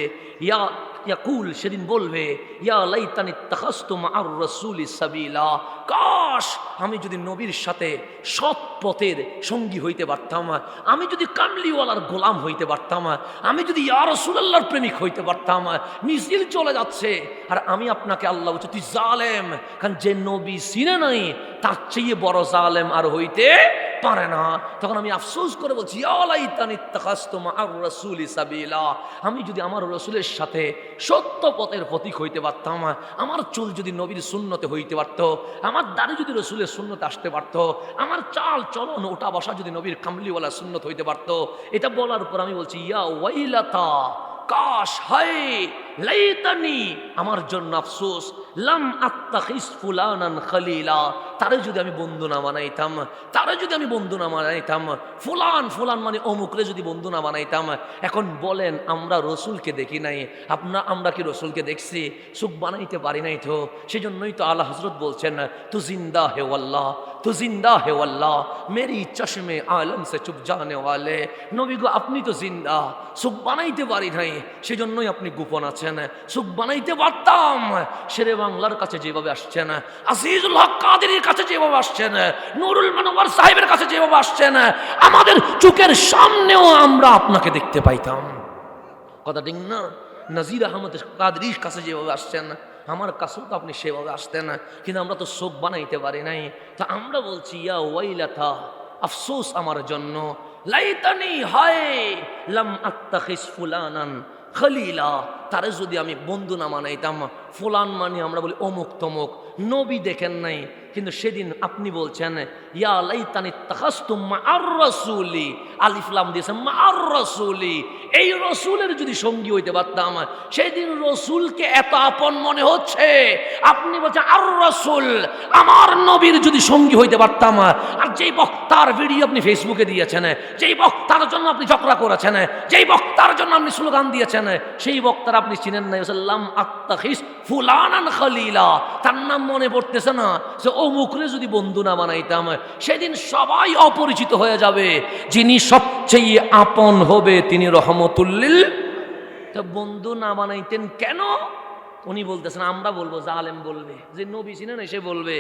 ইয়াকুল, সেদিন বলবে, ইয়া লাইতানি ইত্তাখাযতু মা'আর রাসূলি সাবিলা, কাশ আমি যদি নবীর সাথে সৎ পথের সঙ্গী হইতে পারতাম, আমি যদি কামলিওয়ালার গোলাম হইতে পারতাম, আমি যদি ইয়া রাসূলুল্লাহর প্রেমিক হইতে পারতাম। মিছিল চলে যাচ্ছে আর আমি আপনাকে আল্লাহ বলছে তুই জালেম, কারণ যে নবী চিনে নাই তার চেয়ে বড় জালেম আর হইতে পারে না। তখন আমি আফসোস করে বলছি, ইয়া লাইতানি ইত্তাখাযতু মা'আর রাসূলি সাবিলা, আমি যদি আমার রাসূলের সাথে সত্য পথের প্রতীক হইতে পারতাম, আমার চুল যদি নবীর সুন্নতে হইতে পারত, আমার দাড়ি যদি রাসূলের সুন্নতে আসতে পারত, আমার চাল চলন ওঠা বসা যদি নবীর কামলিওয়ালা সুন্নত হইতে পারত। এটা বলার পর আমি বলছি, ইয়া ওয়াইলাতা, কাশ, হায়, লাইতানি, আমার জন্য আফসোস, লাম আত্তাখিস ফুলানান খলিলা, তারে যদি আমি বন্ধু না বানাইতাম, তারে যদি আমি বন্ধু না বানাইতাম, ফুলান ফুলান মানে অমুকরে যদি বন্ধু না বানাইতাম। এখন বলেন আমরা রসুলকে দেখি নাই, আমরা কি রসুলকে দেখছি? সুখ বানাইতে পারি নাই তো। সেজন্যই তো আলা হযরত বলছেন, তু জিন্দা হে আল্লাহ, তু জিন্দা হে আল্লাহ, মেরি চশমে আলম সে চুপ জানে ওয়ালে। নবী গো আপনি তো জিন্দা, সুখ বানাইতে পারি নাই, সেজন্যই আপনি গোপন আছেন। সুখ বানাইতে পারতাম, শেরে বাংলার কাছে যেভাবে আসছেন, আজিজুল হক কাদেরীর কাছে যেভাবে আসছেন, নুরুল মানওয়ার সাহেবের কাছে যেভাবে আসছেন, আমাদের চোখের সামনেও আমরা আপনাকে দেখতে পাইতাম। কথা ঠিক না? নাজির আহমদ কাদরির কাছে যেভাবে আসছেন, আমার কাছেও তো আপনি সেভাবে আসতেন, কিন্তু আমরা তো চোখ বানাইতে পারি নাই। তা আমরা বলছি ইয়া ওয়াইলাতা, আফসোস আমার জন্য, লাইতানি হায় লাম আত্তাখিস ফুলানান খলিলা, তারে যদি আমি বন্ধু না মানাইতাম। ফুলান মানে আমরা বলি অমুক তমুক, নবী দেখেন নাই, কিন্তু সেদিন আপনি বলছেন ইয়া লাইতানি তাখাসতুম মা'আর রাসূলি, আলিফ লাম দিয়েছেন মা'আর রাসূলি, এই রসুলের যদি সঙ্গী হইতে পারতাম। সেদিন রসুলকে এত আপন মনে হচ্ছে, আপনি বলছেন আর রসুল, আমার নবীর যদি সঙ্গী হইতে পারতাম। আর যেই বক্তার ভিডিও আপনি ফেসবুকে দিয়েছেন, যেই বক্তার জন্য আপনি ঝগড়া করেছেন, যেই বক্তার জন্য আপনি স্লোগান দিয়েছেন, সেই বক্তার আপনি চিনেন নাই। লাম আত্তাখিস ফুলানান খলিলা, তার নাম মনে পড়তেছে না। সে অমুকরে যদি বন্ধু না বানাইতাম, সেদিন সবাই অপরিচিত হয়ে যাবে। যিনি সবচেয়ে আপন হবে তিনি রহমতুল্লিল। তা বন্ধু না বানাইতেন কেন? উনি বলতেছেন, আমরা বলবো, জালেম বলবে, যে নবী চিনেন সে বলবে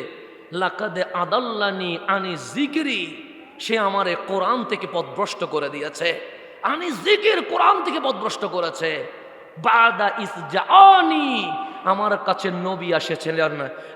লাকাদ আদাল্লানি আনি জিকিরি, সে আমারে কোরআন থেকে পথভ্রষ্ট করে দিয়েছে। আনি জিকির, কোরআন থেকে পথভ্রষ্ট করেছে। বাদা ইসজাআনি, আমার কাছে নবী এসেছিলেন,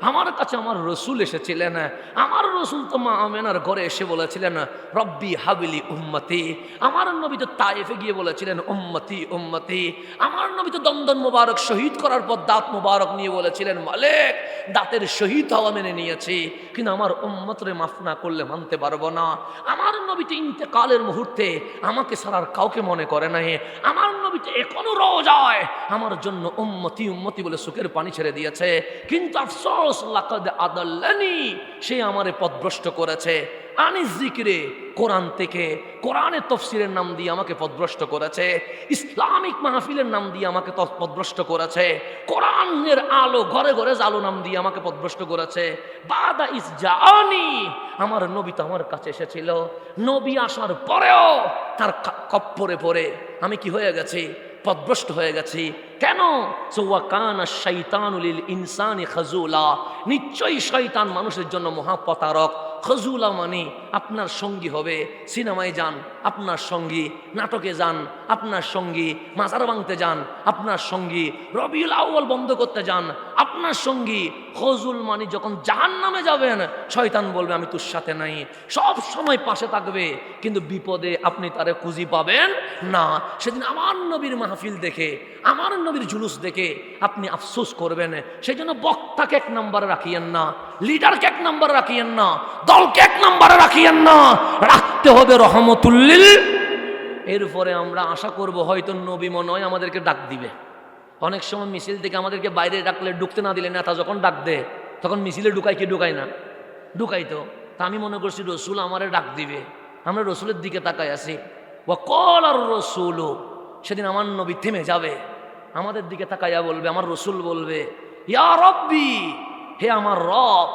আমার কাছে আমার রসুল এসেছিলেন। আমার রসুল তো মা আমেনার ঘরে এসে বলেছিলেন রব্বি হাবিলি উম্মতি। আমার নবী তো তায়েফে গিয়ে বলেছিলেন উম্মতি উম্মতি। আমার নবী তো দন্দন মোবারক শহীদ করার পর দাঁত মোবারক নিয়ে বলেছিলেন মালিক দাঁতের শহীদ হওয়া মেনে নিয়েছি, কিন্তু আমার উম্মতরে মাফ না করলে মানতে পারবো না। আমার নবী তো ইন্তেকালের মুহূর্তে আমাকে ছাড়ার কাউকে মনে করে নাই। আমার নবী তো এখনো রোজায় আমার জন্য উম্মতি উম্মতি বলে সুখের পানি ছেড়ে দিয়েছে, কিন্তু আফসোস লাকাদ আদাল্লানি, সে আমারে পথভ্রষ্ট করেছে। আনি জিকিরে, কোরআন থেকে, কোরআনের তফসিরের নাম দিয়ে আমাকে পথভ্রষ্ট করেছে। ইসলামিক মাহফিলের নাম দিয়ে আমাকে পথভ্রষ্ট করেছে। কোরআনের আলো ঘরে ঘরে জালো নাম দিয়ে আমাকে পথভ্রষ্ট করেছে। বাদা ইসজাআনি, আমার নবী তো আমার কাছে এসেছিল। নবী আসার পরেও তার কপ্পরে পড়ে আমি কি হয়ে গেছি? পথভ্রষ্ট হয়ে গেছি। কেন? ওয়াকানা শাইতানু লিল ইনসানি খাজুলা, নিশ্চয়ই শয়তান মানুষের জন্য মহাপতারক। খজুলা মানে আপনার সঙ্গী হবে, সিনেমায় যান আপনার সঙ্গী, নাটকে যান আপনার সঙ্গী, মাজার ভাঙতে যান আপনার সঙ্গী, রবিউল আউয়াল বন্ধ করতে যান আপনার সঙ্গী। খজুল মানে যখন জাহান্নামে যাবেন শয়তান বলবে আমি তোর সাথে নাই, সব সময় পাশে থাকবে, কিন্তু বিপদে আপনি তারে খুঁজি পাবেন না। সেদিন আমার নবীর মাহফিল দেখে, আমার নবীর জুলুস দেখে আপনি আফসোস করবেন। সেই জন্য বক্তাকে এক নম্বরে রাখিয়েন না, লিডারকে এক নম্বরে রাখিয়েন না, দলকে এক নম্বরে রাখিয়েন না, রাখতে হবে রহমতুল্লিল। এরপরে আমরা আশা করব হয়তো নবী মনে হয় আমাদেরকে ডাক দিবে। অনেক সময় মিছিল থেকে আমাদেরকে বাইরে ডাকলে, ঢুকতে না দিলে নেতা যখন ডাক দেয় তখন মিছিলে ঢুকাই কি ঢুকাই না? ঢুকাই তো। তা আমি মনে করছি রসুল আমারে ডাক দিবে, আমরা রসুলের দিকে তাকাই আছি। ও কল আর রসুল, সেদিন আমার নবী থেমে যাবে, আমাদের দিকে তাকাইয়া বলবে, আমার রসুল বলবে ইয়া রব্বি, হে আমার রব,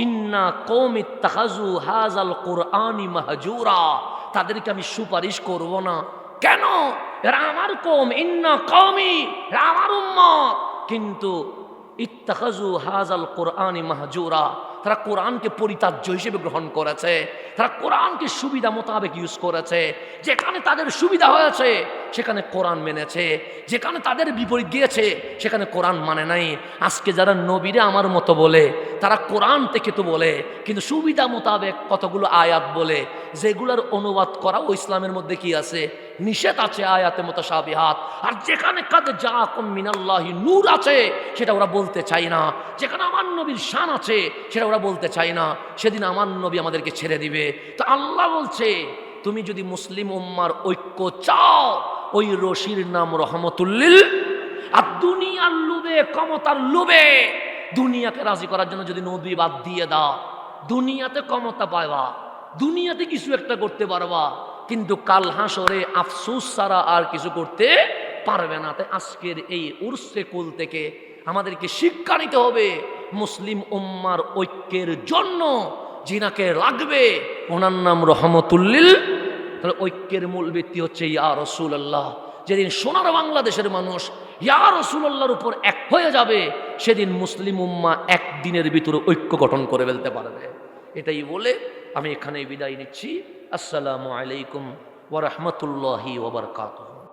ইন্না কওমি ইত্তাখাযু হাযাল কুরআনি মাহজুরা, তাদেরকে আমি সুপারিশ করব না। কেন? এরা আমার কওম, ইন্না কওমি, এরা আমার উম্মত, কিন্তু ইত্তাখাযু হাযাল কুরআনি মাহজুরা, তারা কোরআনকে পরিত্যাজ্য হিসেবে গ্রহণ করেছে, তারা কোরআনকে সুবিধা মোতাবেক ইউজ করেছে। যেখানে তাদের সুবিধা হয়েছে সেখানে কোরআন মেনেছে, যেখানে তাদের বিপরীত গিয়েছে সেখানে কোরআন মানে নাই। আজকে যারা নবীরে আমার মতো বলে তারা কোরআন থেকে তো বলে, কিন্তু সুবিধা মোতাবেক কতগুলো আয়াত বলে, যেগুলোর অনুবাদ করা ও ইসলামের মধ্যে কি আছে? নিষেধ আছে, আয়াতে মুতাশাবিহাত। আর যেখানে কাদ জাআকুম মিনাল্লাহি নূর আছে সেটা ওরা বলতে চায় না, যেখানে আমার নবীর শান আছে সেটা ওরা বলতে চায় না। সেদিন আমার নবী আমাদেরকে ছেড়ে দিবে। তো আল্লাহ বলছে তুমি যদি মুসলিম উম্মার ঐক্য চাও, ওই রশির নাম রহমতুল্লিল। আর দুনিয়ার লোভে, ক্ষমতার লোভে, দুনিয়াকে রাজি করার জন্য যদি নবী বাদ দিয়ে দাও, দুনিয়াতে ক্ষমতা পাইবা, দুনিয়াতে কিছু একটা করতে পারবা, কিন্তু কাল হাসরে আফসোস ছাড়া আর কিছু করতে পারবে না। তাই আজকের এই উরসে কুল থেকে আমাদেরকে শিক্ষা নিতে হবে মুসলিম উম্মার ঐক্যের জন্য যিনাকে লাগবে ওনার নাম রহমতুল্লিল। তাহলে ঐক্যের মূল ভিত্তি হচ্ছে ইয়া রাসূলুল্লাহ। যেদিন সোনার বাংলাদেশের মানুষ ইয়া রাসূলুল্লাহর উপর এক হয়ে যাবে, সেদিন মুসলিম উম্মাহ একদিনের ভিতরে ঐক্য গঠন করে ফেলতে পারবে। এটাই বলে আমি এখানে বিদায় নিচ্ছি। আসসালামু আলাইকুম ওয়া রাহমাতুল্লাহি ওয়া বারাকাতুহু।